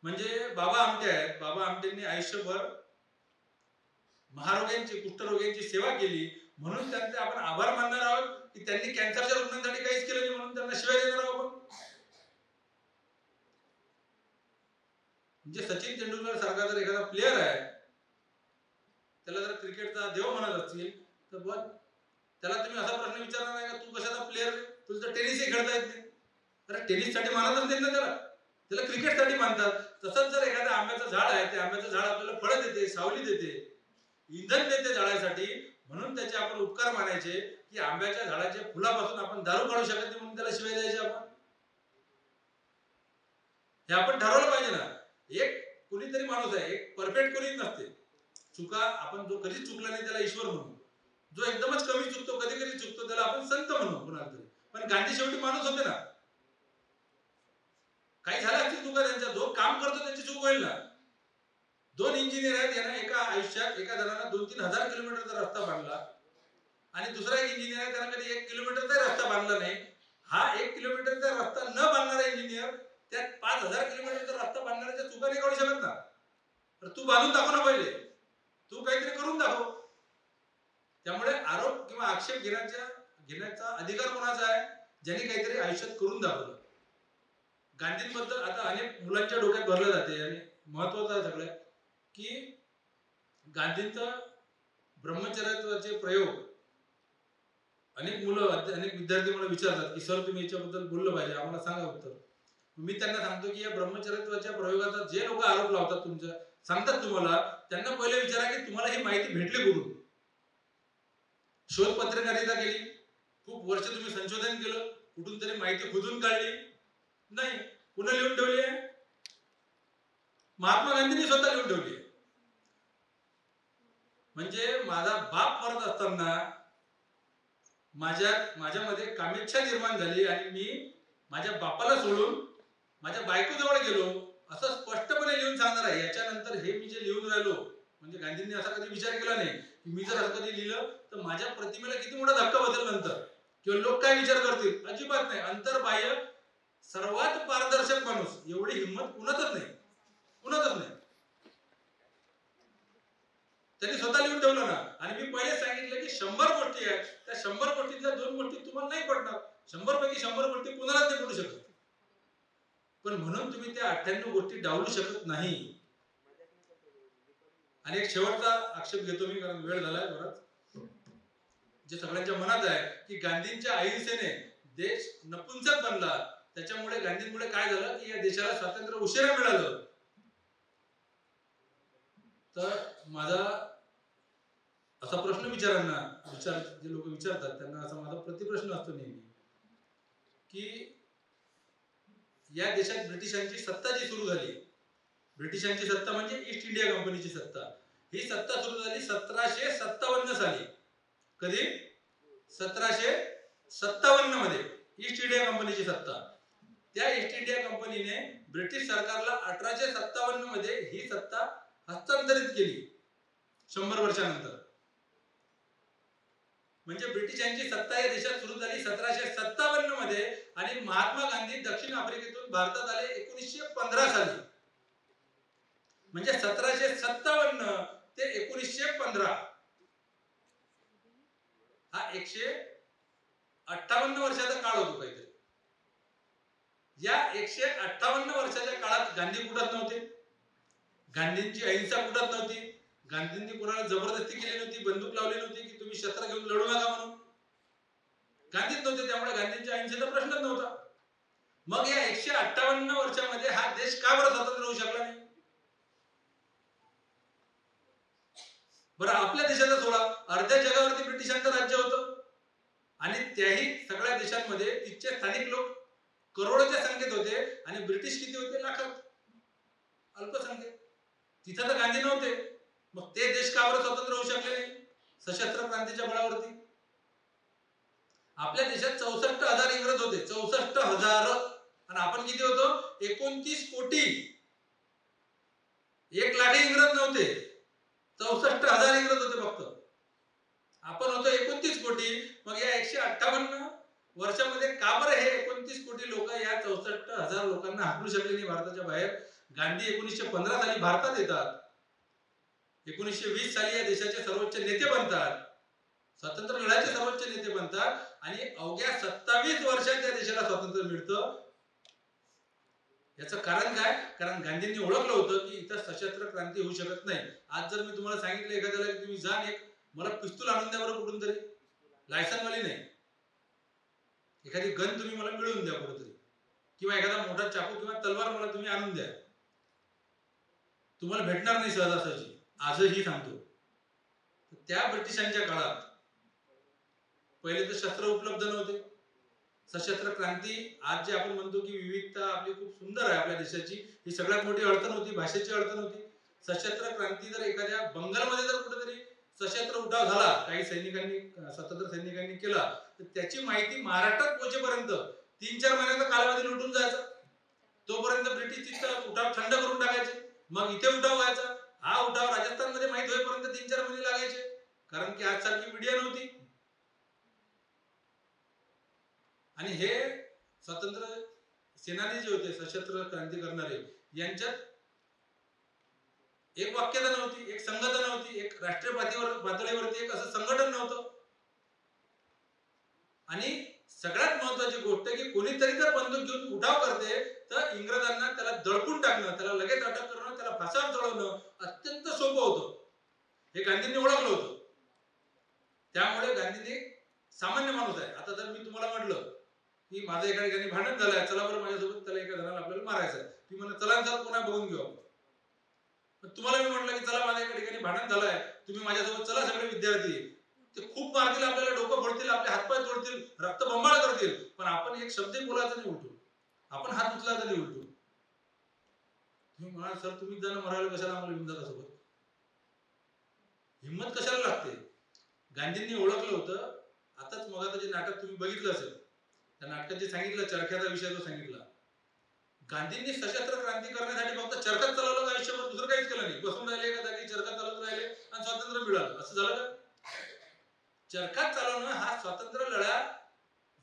म्हणजे बाबा आमटे आहेत, बाबा आमटेंनी आयुष्यभर महारोग्यांची, कुष्ठरोग्यांची सेवा केली म्हणून त्यांचे आपण आभार मानणार आहोत की त्यांनी कॅन्सरच्या रुग्णांसाठी काहीच केलं नाही म्हणून त्यांना शिवाय देणार आहोत. म्हणजे सचिन तेंडुलकर सारखा जर एखादा प्लेअर आहे, त्याला जर क्रिकेटचा देव म्हणत असतील तर बघ त्याला तुम्ही असा प्रश्न विचारणार नाही का तू कशाचा प्लेअर, तुला तर टेनिसही खेळता येत नाही. अरे टेनिससाठी मानतच नाही ना त्याला, त्याला क्रिकेटसाठी मानतात. तसंच जर एखादं आंब्याचं झाड आहे, ते आंब्याचं झाड आपल्याला फळं देते, सावली देते, इंधन देते झाडासाठी, म्हणून त्याचे आपण उपकार मानायचे की आंब्याच्या झाडाच्या फुलापासून आपण दारू काढू शकत नाही म्हणून त्याला शिवाय द्यायचे आपण. हे आपण ठरवलं पाहिजे ना. एक कुणीतरी माणूस आहे, एक परफेक्ट कोणीच नसते, चुका आपण जो कधीच चुकला नाही त्याला ईश्वर म्हणू. जो एकदमच कमी चुकतो, कधी कधी चुकतो, त्याला आपण संत म्हणू कोणाला तरी, पण गांधी शेवटी माणूस होते ना. काही झालं असतील चुका त्यांच्या, जो काम करतो त्याची चूक होईल ना. 2 इंजिनियर आहेत, यांना एका आयुष्यात एका जणांना 2-3 हजार किलोमीटरचा रस्ता बांधला आणि दुसरा एक इंजिनियर आहे, त्यानं कधी 1 किलोमीटरचा रस्ता बांधला नाही. हा 1 किलोमीटरचा रस्ता न बांधणारा इंजिनियर त्यात 5000 किलोमीटरचा रस्ता बांधणाऱ्याच्या चुका नाही काढू शकत ना. तर तू बांधून दाखव ना पहिले, तू काहीतरी करून दाखव. त्यामुळे आरोप किंवा आक्षेप घेण्याचा अधिकार कोणाचा आहे? ज्यांनी काहीतरी आयुष्यात करून दाखवलं. गांधींबद्दल आता अनेक मुलांच्या डोक्यात भरलं जाते आणि महत्वाचं आहे सगळ्यात की गांधींचं ब्रह्मचर्याचे प्रयोग अनेक मुलं अनेक विद्यार्थी मला विचारतात की सर तुम्ही याच्याबद्दल बोललं पाहिजे, आम्हाला सांगा उत्तर. मी त्यांना सांगतो की या ब्रह्मचर्याच्या प्रयोगाचा जे लोक आरोप लावतात तुमच्या सांगतात तुम्हाला, त्यांना पहिले विचारा की तुम्हाला ही माहिती भेटली कुठून. शोध पत्रकारिता केली, खूप वर्ष तुम्ही संशोधन केलं, कुठून तरी माहिती खोदून काढली नाही, पुन्हा लिहून ठेवली आहे? महात्मा गांधींनी स्वतः लिहून ठेवली आहे. म्हणजे माझा बाप मरत असताना माझ्यामध्ये कामेच्छा निर्माण झाली आणि मी माझ्या बापाला सोडून माझ्या बायकोजवळ गेलो असं स्पष्टपणे लिहून सांगणार आहे. याच्यानंतर हे मी जे लिहून राहिलो, म्हणजे गांधींनी असा कधी विचार केला नाही की मी जर असं कधी लिहिलं तर माझ्या प्रतिमेला किती मोठा धक्का बसेल नंतर, किंवा लोक काय विचार करतील. अजिबात नाही. अंतर्बाह्य सर्वात पारदर्शक माणूस, एवढी हिंमत कुणातच नाही. त्यांनी स्वतः लिहून ठेवलं ना. आणि मी पहिले सांगितलं की 100 गोष्टी आहेत, त्या 100 गोष्टीतल्या 2 गोष्टी तुम्हाला नाही पडणार. 100 पैकी 100 गोष्टी कुणालाच नाही पडू शकत, पण म्हणून तुम्ही त्या 98 गोष्टी डावलू शकत नाही. आणि एक शेवटचा आक्षेप घेतो मी, कारण वेळ झालाय बराच. जे सगळ्यांच्या मनात आहे की गांधींच्या अहिंसेने देश नपुंसक बनला, त्याच्यामुळे गांधींमुळे काय झालं की या देशाला स्वातंत्र्य उशिरा मिळालं. तर माझा असा प्रश्न जे लोक विचारतात त्यांना असा माझा प्रतिप्रश्न असतो नेहमी की या देशात ब्रिटिशांची सत्ता जी सुरू झाली, ब्रिटिशांची सत्ता म्हणजे ईस्ट इंडिया कंपनीची सत्ता, ही सत्ता सुरू झाली 1757 साली. कधी? 1757 मध्ये ईस्ट इंडिया कंपनीची सत्ता. त्या ईस्ट इंडिया कंपनीने ब्रिटिश सरकारला 1857 मध्ये ही सत्ता हस्तांतरित केली 100 वर्षानंतर. म्हणजे ब्रिटिशांची सत्ता या देशात सुरू झाली 1757 मध्ये आणि महात्मा गांधी दक्षिण आफ्रिकेतून भारतात आले 1915 साली. म्हणजे 1757 ते 1915 हा 158 वर्षाचा काळ होतो काहीतरी. या 158 वर्षाच्या काळात गांधी कुठत नव्हते, गांधींची अहिंसा कुठत नव्हती, गांधींनी कोणाला जबरदस्ती केली नव्हती, बंदूक लावली नव्हती की तुम्ही शस्त्र घेऊन लढू नका म्हणून. गांधीच नव्हते, त्यामुळे गांधींच्या अहिंसेचा प्रश्नच नव्हता. मग या 158 वर्षामध्ये हा देश का बरं स्वतंत्र होऊ शकला नाही? बरं, आपल्या देशाचा सोडा, अर्ध्या जगावरती ब्रिटिशांचं राज्य होतं आणि त्याही सगळ्या देशांमध्ये तिथचे स्थानिक लोक करोडोच्या संख्येत होते आणि ब्रिटिश किती होते? लाखात, अल्पसंख्येत. तिथं तर गांधी नव्हते. मग ते देश का बरं स्वतंत्र होऊ शकले नाही सशस्त्र क्रांतीच्या बळावरती? आपल्या देशात 64,000 इंग्रज होते, 64,000, आणि आपण किती होतो? 29 कोटी. 1 लाख इंग्रज नव्हते, 64,000 इंग्रज होते फक्त. आपण होतो 29 कोटी. मग या 158 वर्षामध्ये का बरं हे 29 कोटी लोक या 64,000 लोकांना हाकलू शकले नाही भारताच्या बाहेर? गांधी 1915 साली भारतात येतात, 1920 साली या देशाचे सर्वोच्च नेते बनतात, स्वातंत्र्य लढ्याचे सर्वोच्च नेते बनतात आणि अवघ्या 27 वर्षात या देशाला स्वातंत्र्य मिळतं. याचं कारण काय? कारण गांधींनी ओळखलं होतं की इथं सशस्त्र क्रांती होऊ शकत नाही. आज जर मी तुम्हाला सांगितलं एखाद्याला की तुम्ही जा एक मला पिस्तूल आणून द्या बरं कुठून तरी, लायसनवाली नाही, एखादी गन तुम्ही मला मिळवून द्या कुठेतरी, किंवा एखादा मोठा चाकू किंवा तलवार मला तुम्ही आणून द्या, तुम्हाला भेटणार नाही सहजासहजी. आजही सांगतो. त्या ब्रिटिशांच्या काळात पहिले तर शस्त्र उपलब्ध नव्हते. सशस्त्र क्रांती आज जे आपण म्हणतो की विविधता आपली खूप सुंदर आहे आपल्या देशाची, ही सगळ्यात मोठी अडचण होती, भाषेची अडचण होती. सशस्त्र क्रांती जर एखाद्या बंगालमध्ये जर कुठेतरी सशस्त्र उठाव झाला, काही सैनिकांनी स्वातंत्र्य सैनिकांनी केला, तर त्याची माहिती महाराष्ट्रात पोहोचेपर्यंत 3-4 महिन्याचा कालावधी लुटून जायचा. तोपर्यंत ब्रिटिश तिथं उठाव थंड करून टाकायचे, मग इथे उठाव व्हायचा. हा उठाव राजस्थानमध्ये माहित होईपर्यंत 3-4 महिने लागायचे, कारण की आजसारखी मीडिया नव्हती. आणि हे स्वातंत्र्य सेनानी जे होते, सशस्त्र क्रांती करणारे, यांच्यात एक वाक्यता नव्हती, एक संघटना नव्हती, एक राष्ट्रीय पातळीवरती एक असं संघटन नव्हतं. आणि सगळ्यात महत्वाची गोष्ट की कोणीतरी जर बंदूक घेऊन उठाव करते तर इंग्रजांना त्याला दडपून टाकणं, त्याला लगेच अटक करणं, त्याला फासावर चढवणं अत्यंत सोपं होतं. हे गांधींनी ओळखलं होतं. त्यामुळे गांधींनी सामान्य माणूस आहे. आता जर मी तुम्हाला म्हटलं की माझं एका ठिकाणी भांडण झालंय, चला बरं माझ्यासोबत, त्याला एका जणाला आपल्याला मारायचं आहे, ती म्हणा चला सर पुन्हा बघून घेऊ आपण. तुम्हाला मी म्हटलं की चला माझ्या एका ठिकाणी भांडण झालंय, तुम्ही माझ्यासोबत चला, सगळे विद्यार्थी, ते खूप मारतील आपल्याला, डोकं फोडतील, आपले हातपाय तोडतील, रक्तबंबाळ करतील, पण आपण एक शब्द बोलायचा नाही उलटून, आपण हात उचलायचा नाही उलटून. तुम्ही म्हणाल सर तुम्ही जण मरायला कशाला आम्हाला घेऊन जाता सोबत, हिंमत कशाला लागते. गांधींनी ओळखलं होतं. आताच मग आता जे नाटक तुम्ही बघितलं असेल, त्या नाटकात जे सांगितलं, चरख्याचा विषय जो सांगितला, गांधींनी सशस्त्र क्रांती करण्यासाठी फक्त चरखाच चालवलं आयुष्यभर, दुसरं काहीच केलं नाही. बसून राहिले एका जागी, चरखा चालवत राहिले आणि स्वातंत्र्य मिळालं, असं झालं का? चरखा चालवणं हा स्वातंत्र्य लढा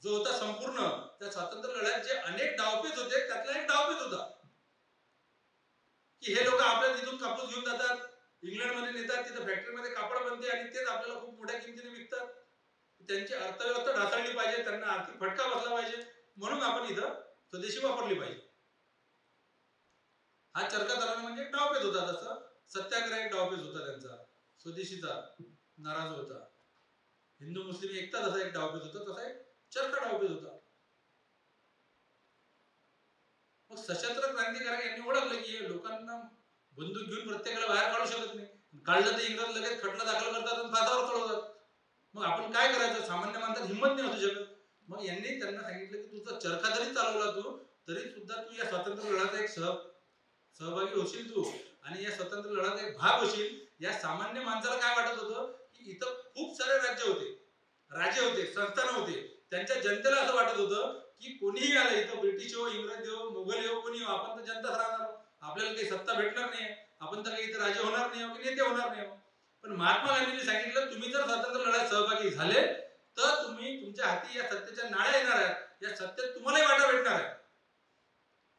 जो होता संपूर्ण, त्या स्वातंत्र्य लढ्यात जे अनेक डावपेच होते त्यातला एक डावपेच होता की हे लोक आपल्या तिथून कापूस घेऊन जातात, इंग्लंडमध्ये नेतात, तिथे फॅक्टरीमध्ये कापड बनते आणि तेच आपल्याला खूप मोठ्या किमतीने विकतात. त्यांची अर्थव्यवस्था ढासळली पाहिजे, त्यांना आर्थिक फटका बसला पाहिजे, म्हणून आपण इथं स्वदेशी वापरली पाहिजे. हा चरखा चालवणं म्हणजे एक डावपेच होता. जसं सत्याग्रह एक डावपेच होता त्यांचा, स्वदेशीचा नाराज होता. हिंदू मुस्लिम एकता जसा एक डावपेच होता, तसा एक चरखा डावपेच होता. मग सशस्त्र क्रांतिकारक यांनी ओळखलं की हे लोकांना बंदूक घेऊन प्रत्येकाला बाहेर काढू शकत नाही, काढलं तर इंग्रज लगेच खटला दाखल करतात आणि फासावर चढवतात. मग आपण काय करायचं, सामान्य माणसात हिंमत नाही असू शकत. मग यांनी त्यांना सांगितलं की तुझा चरखा जरी चालवला तू, तरी सुद्धा तू या स्वातंत्र्य लढ्याचा एक सहभागी होशील तू, आणि या स्वातंत्र्य लढ्याचा एक भाग होशील. या सामान्य माणसाला काय वाटत होतं की इथं खूप सारे राज्य होते, राजे होते, संस्थान होते, त्यांच्या जनतेला असं वाटत होतं की कोणीही आलं इथं, ब्रिटिश हो, इंग्रज हो, मुघल हो, कोणी हो, आपण तर जनताच राहणार, आपल्याला काही सत्ता भेटणार नाही, आपण तर काही इथं राजे होणार नाही की नेते होणार नाही. पण महात्मा गांधींनी सांगितलं तुम्ही जर स्वातंत्र्य लढ्यात सहभागी झाले तर तुम्ही, तुमच्या हाती या सत्तेच्या नाळ्या येणार आहेत, या सत्तेत तुम्हालाही वाटा भेटणार आहे.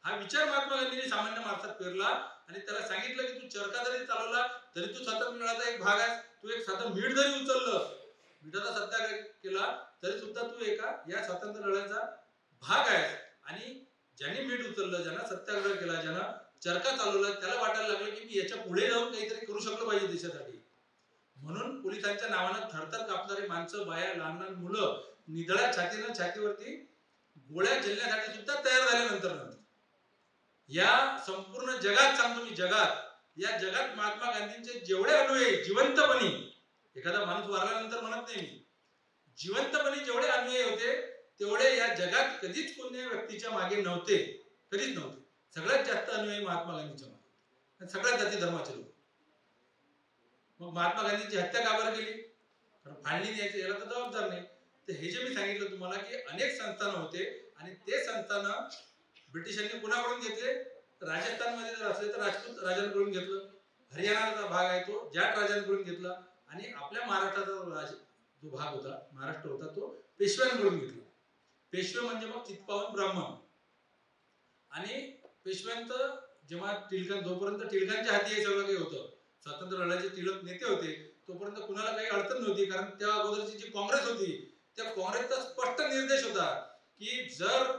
हा विचार महात्मा गांधींनी सामान्य माणसात पेरला आणि त्याला सांगितलं की तू चरखा जरी चालवला तरी तू स्वातंत्र्य लढ्याचा एक भाग आहेस. तू एक साधं मीठ जरी उचललं, मिठाचा सत्याग्रह केला तरी सुद्धा तू एका या स्वातंत्र्य लढ्याचा भाग आहेस. आणि ज्यांनी मीठ उचललं, ज्यांना सत्याग्रह केला, ज्यांना चरखा चालवला, त्याला वाटायला लागलं की मी याच्या पुढे जाऊन काहीतरी करू शकलो पाहिजे देशासाठी. म्हणून पोलिसांच्या नावानं थरथर कापणारी माणसं, बाया, लहान लहान मुलं निधड्या छातीनं छातीवरती गोळ्या झेलण्यासाठी सुद्धा तयार झाल्यानंतर या संपूर्ण जगात, सांगतो मी जगात, या जगात महात्मा गांधींचे जेवढे अनुयायी जिवंतपणी, एखादा माणूस वारल्यानंतर म्हणत नाही मी, जिवंतपणी जेवढे अनुयायी होते तेवढे या जगात कधीच कोणत्या व्यक्तीच्या मागे नव्हते, कधीच नव्हते. सगळ्यात जास्त अनुयायी महात्मा गांधींच्या मागे, सगळ्यात जाती धर्माचे लोक. मग महात्मा गांधींची हत्या का बरं केली? कारण फाळणी द्यायची, याला तर जबाबदार नाही. तर हे जे मी सांगितलं तुम्हाला की अनेक संस्थान होते आणि ते संस्थान ब्रिटिशांनी कुणाकडून घेतले? राजस्थानमध्ये जर असले तर राजपूत राजांकडून घेतलं, हरियाणाचा भाग आहे तो जाट राजांकडून घेतला, आणि आपल्या महाराष्ट्राचा जो भाग होता, महाराष्ट्र होता, तो पेशव्यांकडून घेतला. पेशवे म्हणजे मग चित्पावन ब्राह्मण. आणि पेशव्यांचं जेव्हा जोपर्यंत टिळकांच्या हाती हे सगळं काही होतं, स्वातंत्र्य लढ्याचे टिळक नेते होते, तोपर्यंत कुणाला काही अडचण नव्हती. कारण त्या अगोदरची जी काँग्रेस होती, त्या काँग्रेसचा स्पष्ट निर्देश होता की जर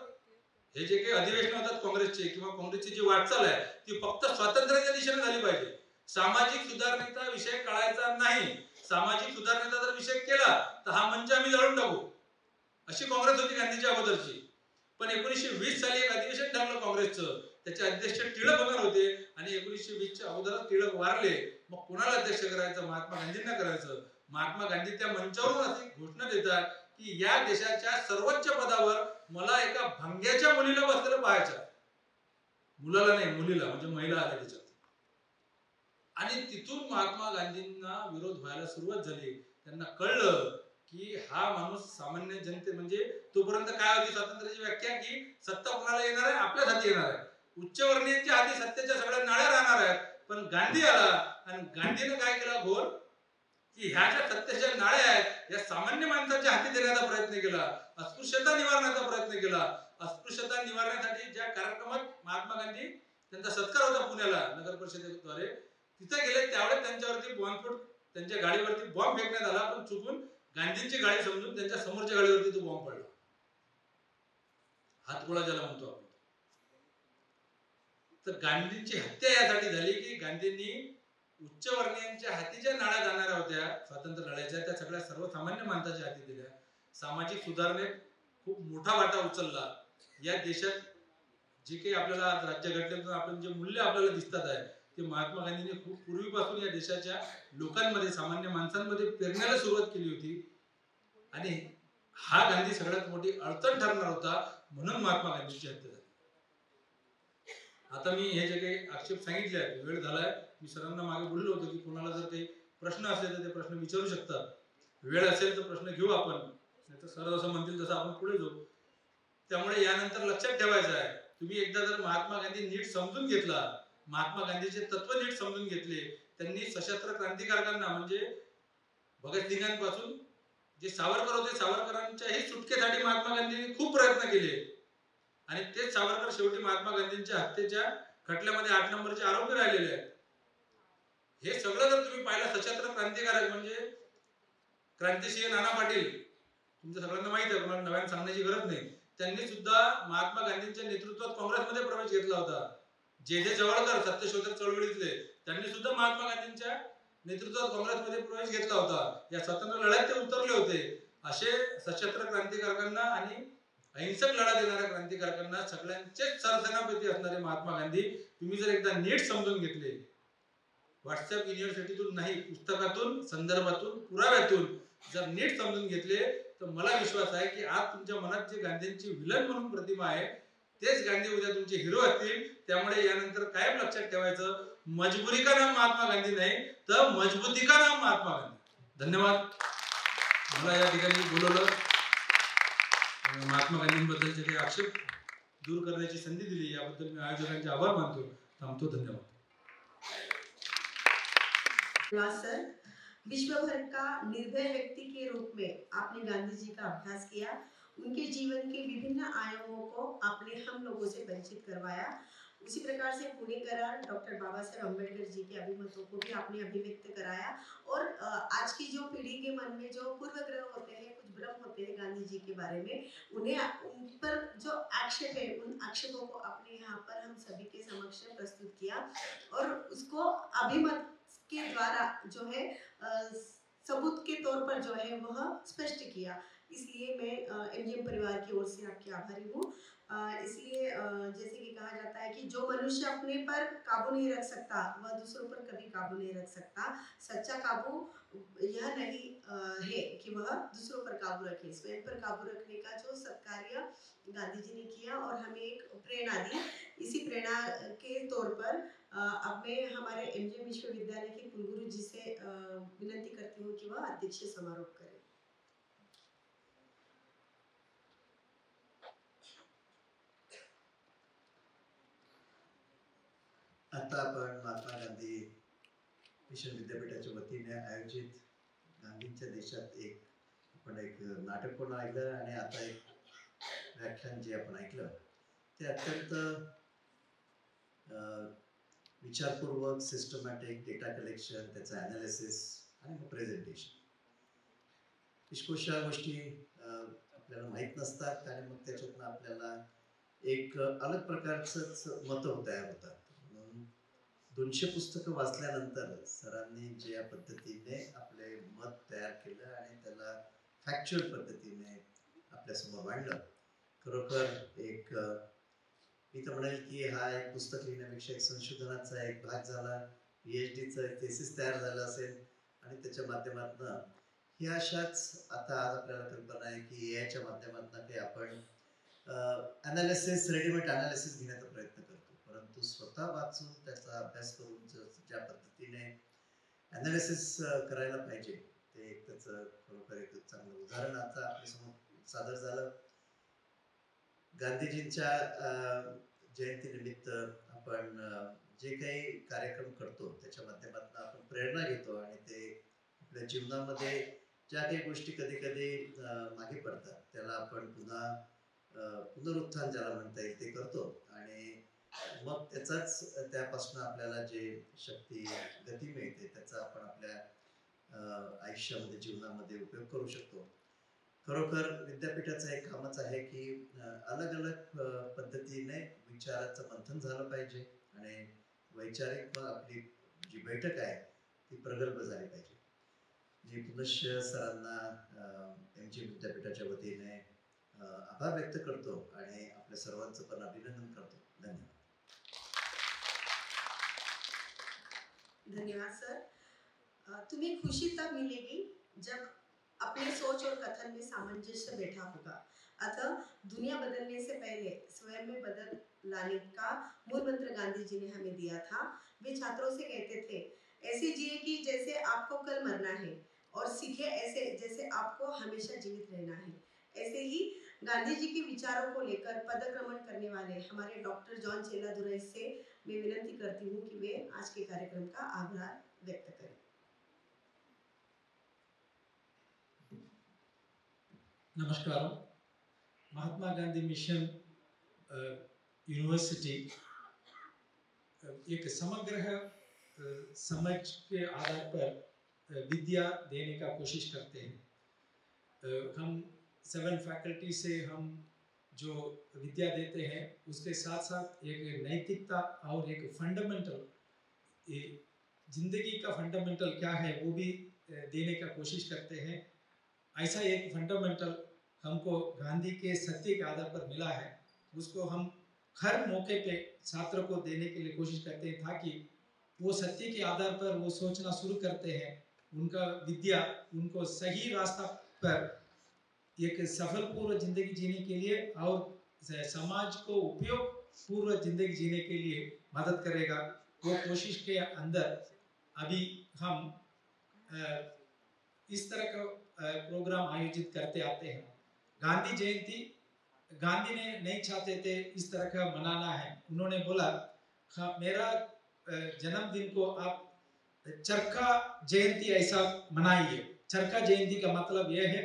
हे जे काही अधिवेशन होतात काँग्रेसचे किंवा काँग्रेसची जी वाटचाल आहे ती फक्त स्वातंत्र्याच्या दिशेने झाली पाहिजे. सामाजिक सुधारणेचा विषय काढायचा नाही. सामाजिक सुधारणेचा जर विषय केला तर हा मंच आम्ही जळून टाकू, अशी काँग्रेस होती गांधीच्या अगोदरची. पण 1920 साली एक अधिवेशन ठरलं काँग्रेसचं, त्याचे अध्यक्ष टिळक होणार होते, आणि 1920च्या अगोदरच टिळक वारले. मग कोणाला अध्यक्ष करायचं? महात्मा गांधींना करायचं. महात्मा गांधी त्या मंचावरून अशी घोषणा देतात की या देशाच्या सर्वोच्च पदावर मला एका भंग्याच्या मुलीला बसलेलं पाहायचं. मुलाला नाही, मुलीला, म्हणजे महिला आल्या त्याच्यात. आणि तिथून महात्मा गांधींना विरोध व्हायला सुरुवात झाली. त्यांना कळलं की हा माणूस सामान्य जनते म्हणजे तोपर्यंत काय होती स्वातंत्र्याची व्याख्या की सत्ता कोणाला येणार आहे, आपल्याच हाती येणार आहे. उच्चवर्णीयांच्या हाती सत्तेच्या सगळ्या नाळ्या राहणार आहेत. पण गांधी आला आणि गांधीनं काय केला घोर की ह्या ज्या सत्तेच्या नाळ्या आहेत या सामान्य माणसाच्या हाती देण्याचा प्रयत्न केला. अस्पृश्यता निवारण्याचा प्रयत्न केला. अस्पृश्यता निवारण्यासाठी ज्या कार्यक्रमात महात्मा गांधी त्यांचा सत्कार होता पुण्याला नगर परिषदेद्वारे, तिथे गेले त्यावेळेस त्यांच्यावरती बॉम्बस्फोट, त्यांच्या गाडीवरती बॉम्ब फेकण्यात आला. पण चुकून गांधींची गाडी समजून त्यांच्या समोरच्या गाडीवरती तो बॉम्ब पडला. हातगोळा ज्याला म्हणतो आपण. तर गांधींची हत्या यासाठी झाली की गांधींनी उच्चवर्णीयांच्या हाती ज्या नाळ्या जाणाऱ्या होत्या स्वातंत्र्य लढ्याच्या त्या सगळ्या सर्वसामान्य माणसाच्या हाती दिल्या. सामाजिक सुधारणेत खूप मोठा वाटा उचलला. या देशात जे काही आपल्याला राज्य घटनेतून आपण जे मूल्य आपल्याला दिसतात आहे ते महात्मा गांधींनी खूप पूर्वीपासून या देशाच्या लोकांमध्ये सामान्य माणसांमध्ये पेरण्याला सुरुवात केली होती. आणि हा गांधी सगळ्यात मोठी अडचण ठरणार होता म्हणून महात्मा गांधींची हत्या झाली. आता मी हे जे काही आक्षेप सांगितले आहेत, वेळ झालाय, मी सरांना मागे बोललो होतो की कोणाला जर काही प्रश्न असले तर ते प्रश्न विचारू शकतात. वेळ असेल तर प्रश्न घेऊ आपण, नाही तर सर जसं म्हणतील तसं आपण पुढे जाऊ. त्यामुळे यानंतर लक्षात ठेवायचं आहे, तुम्ही एकदा जर महात्मा गांधी नीट समजून घेतला, महात्मा गांधीचे तत्व नीट समजून घेतले, त्यांनी सशस्त्र क्रांतिकारकांना म्हणजे भगतसिंगांपासून जे सावरकर होते सावरकरांच्याही सुटकेसाठी महात्मा गांधींनी खूप प्रयत्न केले. आणि तेच सावरकर शेवटी महात्मा गांधींच्या हत्येच्या खटल्यामध्ये 8 नंबरचे आरोपी राहिलेले आहेत. हे सगळं जर तुम्ही पाहिलं, सशस्त्र क्रांतिकारक म्हणजे क्रांतिसिंह नाना पाटील, तुमच्या सगळ्यांना माहिती आहे, तुम्हाला नव्याने सांगण्याची गरज नाही. त्यांनी सुद्धा महात्मा गांधींच्या नेतृत्वात काँग्रेसमध्ये प्रवेश घेतला होता. जे जवळकर सत्यशोधक चळवळीतले, त्यांनी सुद्धा महात्मा गांधींच्या नेतृत्वात काँग्रेसमध्ये प्रवेश घेतला होता. या स्वातंत्र्य लढ्यात ते उतरले होते. असे सशस्त्र क्रांतिकारकांना आणि अहिंसक लढा देणाऱ्या क्रांतिकारकांना सगळ्यांचेच सरसेनापती असणारे महात्मा गांधी तुम्ही जर एकदा नीट समजून घेतले, व्हॉट्सअप युनिव्हर्सिटीतून नाही, पुस्तकातून, संदर्भातून, पुराव्यातून जर नीट समजून घेतले तर मला विश्वास आहे की आज तुमच्या मनात जे गांधींची विलन म्हणून प्रतिमा आहे तेच गांधी उद्या तुमचे हिरो असतील. त्यामुळे यानंतर कायम लक्षात ठेवायचं, मजबुरी का नाम महात्मा गांधी नाही तर मजबूती का नाम महात्मा गांधी. धन्यवाद. मला या ठिकाणी बोलवलं, महात्मा गांधींबद्दलचे काही आक्षेप दूर करण्याची संधी दिली याबद्दल मी आयोजकांचे आभार मानतो. थांबतो. धन्यवाद. सर, विश्व भर का निर्भय व्यक्ति के रूप में आपने गांधी जी का अभ्यास किया, उनके जीवन के विभिन्न आयामों को आपने हम लोगों से परिचित करवाया. उसी प्रकार से पुणेकरण डॉक्टर बाबा साहेब अम्बेडकर जी के अभिमतों को भी आपने अभिव्यक्त कराया. और आज की जो पीढ़ी के मन में जो पूर्वग्रह होते हैं, कुछ भ्रम होते हैं गांधी जी के बारे में, उन्हें उन पर जो आक्षेप है उन आक्षेपों को आपने यहाँ पर हम सभी के समक्ष प्रस्तुत किया और उसको अभिमत के द्वारा जो है सबूत के तौर पर जो है वह स्पष्ट किया. इसलिए मैं एमजीएम परिवार की ओर से आपकी आभारी हूँ. इसलिए जैसे कि कहा जाता है कि जो मनुष्य अपने पर काबू नहीं रख सकता वह दूसरों पर कभी काबू नहीं रख सकता. सच्चा काबू यह नहीं है कि वह दूसरों पर काबू रखे, स्वयं पर काबू रखने का जो सत्कार्य गांधी जी ने किया और हमें एक प्रेरणा दी. इसी प्रेरणा के तौर पर अब मैं हमारे एमजीएम विश्वविद्यालय के कुलगुरु जी से विनंती करती हूँ कि वह अध्यक्ष समारोह करें. आता आपण महात्मा गांधी मिशन विद्यापीठाच्या वतीने आयोजित गांधींच्या देशात आपण एक नाटक पण ऐकलं आणि आता एक व्याख्यान जे आपण ऐकलं ते अत्यंत विचारपूर्वक, सिस्टमॅटिक, डेटा कलेक्शन, त्याचं ॲनालिसिस आणि मग प्रेझेंटेशन, पुष्कळशा गोष्टी आपल्याला माहीत नसतात आणि मग त्याच्यातून आपल्याला एक अलग प्रकारचंच मतं तयार होतात. 200 पुस्तकं वाचल्यानंतर सरांनी ज्या पद्धतीने आपले मत तयार केलं आणि त्याला फॅक्च्युअल पद्धतीने आपल्यासमोर मांडलं, खरोखर एक मी तर म्हणेल की हा एक पुस्तक लिहिण्यापेक्षा एक संशोधनाचा एक भाग झाला. PhDचं एक थेसिस तयार झालं असेल आणि त्याच्या माध्यमातून ही अशाच आता आज आपल्याला कल्पना आहे की AIच्या माध्यमातून काही आपण ॲनालिसिस, रेडीमेड ॲनालिसिस घेण्याचा प्रयत्न करतो, परंतु परंतु स्वतः वाचून त्याचा अभ्यास करून ज्या पद्धतीने ॲनालिसिस करायला पाहिजे ते एक त्याचं खरोखर एक चांगलं उदाहरण आता आपल्यासमोर सादर झालं. गांधीजींच्या जयंतीनिमित्त आपण जे काही कार्यक्रम करतो त्याच्या माध्यमातून आपण प्रेरणा घेतो आणि ते आपल्या जीवनामध्ये ज्या काही गोष्टी कधी कधी मागे पडतात त्याला आपण पुन्हा पुनरुत्थान ज्याला म्हणता येईल ते करतो आणि मग त्यापासून आपल्याला जे शक्ती गती मिळते त्याचा आपण आपल्या आयुष्यामध्ये जीवनामध्ये उपयोग करू शकतो. खरोखर विद्यापीठाचं एक कामच आहे की अलग अलग पद्धतीने विचाराचं मंथन झालं पाहिजे आणि वैचारिक मग आपली जी बैठक आहे ती प्रगल्भ झाली पाहिजे. मी पुनश्च सरांना MG विद्यापीठाच्या वतीने आभार व्यक्त करतो आणि आपल्या सर्वांचं पण अभिनंदन करतो. धन्यवाद. धन्यवाद सर. तुम्हें खुशी तब मिलेगी जब अपने सोच और कथन में सामंजस्य बैठा होगा. अतः दुनिया बदलने से पहले स्वयं में बदल लाने का मूल मंत्र गांधी जी ने हमें दिया था. वे छात्रों से कहते थे ऐसे जिए कि जैसे आपको कल मरना है और सीखे ऐसे जैसे आपको हमेशा जीवित रहना है. ऐसे ही गांधी जी के विचारों को लेकर पदक्रमण करने वाले हमारे डॉक्टर जॉन चेल्लादुरई से मैं विनती करती हूँ कि वे आज के कार्यक्रम का आभार व्यक्त करें. नमस्कार. महात्मा गांधी मिशन यूनिवर्सिटी एक समग्र समझ के आधार पर विद्या देने का कोशिश करते हैं. हम 7 फैकल्टी से हम जो विद्या देते हैं उसके साथ साथ एक नैतिकता और एक फंडामेंटल जिंदगी का फंडामेंटल क्या है वो भी देने का कोशिश करते हैं. ऐसा एक फंडामेंटल हमको गांधी के सत्य के आधार पर मिला है, उसको हम हर मौके पे छात्र को देने के लिए कोशिश करते हैं ताकि वो सत्य के आधार पर वो सोचना शुरू करते हैं. उनका विद्या उनको सही रास्ता पर एक सफल पूर्व जिंदगी जीने के लिए और समाज को उपयोग पूर्व जिंदगी जीने के लिए मदद करेगा. वो कोशिश के अंदर अभी हम इस तरह का प्रोग्राम आयोजित करते आते हैं. गांधी जयंती गांधी ने नहीं चाहते थे इस तरह का मनाना है. उन्होंने बोला मेरा जन्मदिन को आप चरखा जयंती ऐसा मनाइए. चरखा जयंती का मतलब यह है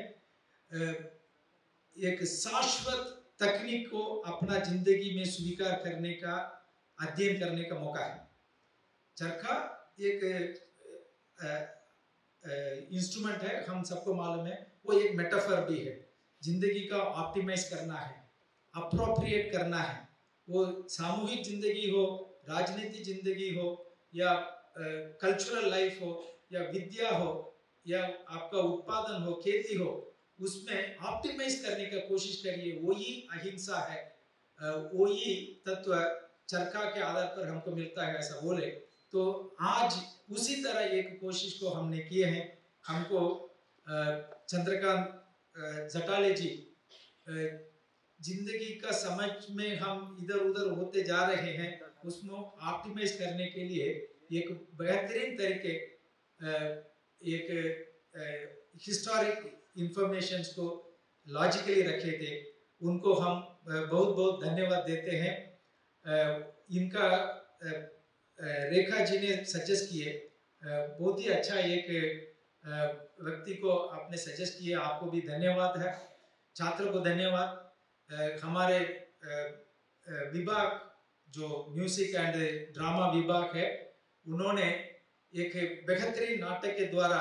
एक शाश्वत तकनीक को अपना जिंदगी में स्वीकार करने का अध्ययन करने का मौका है. चरखा एक इंस्ट्रूमेंट है, हम सबको मालूम है. वो एक मेटाफर भी है. जिंदगी का ऑप्टिमाइज करना है, अप्रोप्रिएट करना है. वो सामूहिक जिंदगी हो, राजनीतिक जिंदगी हो या कल्चरल लाइफ हो या विद्या हो या आपका उत्पादन हो, खेती हो, उसमें ऑप्टिमाइज करने का कोशिश करिए. वही अहिंसा है, वही तत्व चरखा के आधार पर हमको मिलता है ऐसा बोले. तो आज उसी तरह एक कोशिश को हमने किए हैं. हमको चंद्रकांत जटाले जी जिंदगी का समझ में हम इधर उधर होते जा रहे हैं उसमें ऑप्टिमाइज करने के लिए एक बेहतरीन तरीके एक हिस्टोरिक इंफॉर्मेशंस को लॉजिकली रखे थे. उनको हम बहुत बहुत धन्यवाद देते हैं. इनका रेखा जी ने सजेस्ट किए, बहुत ही अच्छा एक व्यक्ति को आपने सजेस्ट किया, आपको भी धन्यवाद है. छात्रों को धन्यवाद. हमारे विभाग जो म्यूजिक एंड ड्रामा विभाग है उन्होंने एक बेहतरीन नाटक के द्वारा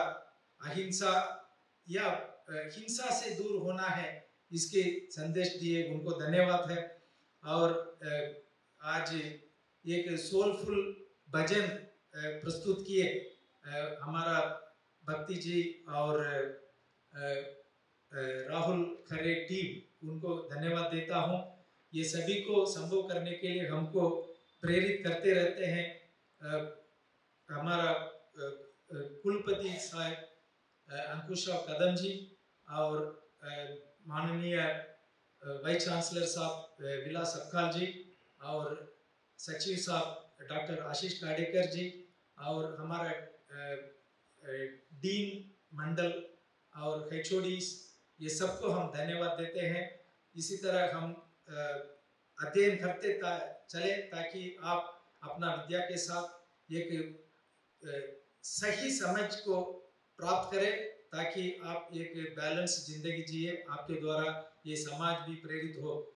अहिंसा या हिंसा से दूर होना है इसके संदेश दिए. उनको धन्यवाद है. और आज एक सोलफुल भजन प्रस्तुत किए हमारा भक्ति जी और राहुल खरे टीम, उनको धन्यवाद देता हूँ. ये सभी को संभव करने के लिए हमको प्रेरित करते रहते हैं. हमारा कुलपति साहब अंकुशराव कदम जी और माननीय वाइस चांसलर साहब विलास अक्काल जी और सचिव साहब डॉक्टर आशीष काडेकर जी और हमारा डीन मंडल और HODs, ये सबको हम धन्यवाद देते हैं। इसी तरह हम अध्ययन करते चले ताकि आप अपना विद्या के साथ एक सही समझ को प्राप्त करें, ताकि आप एक बैलेंस जिंदगी जिए, आपके द्वारा ये समाज भी प्रेरित हो।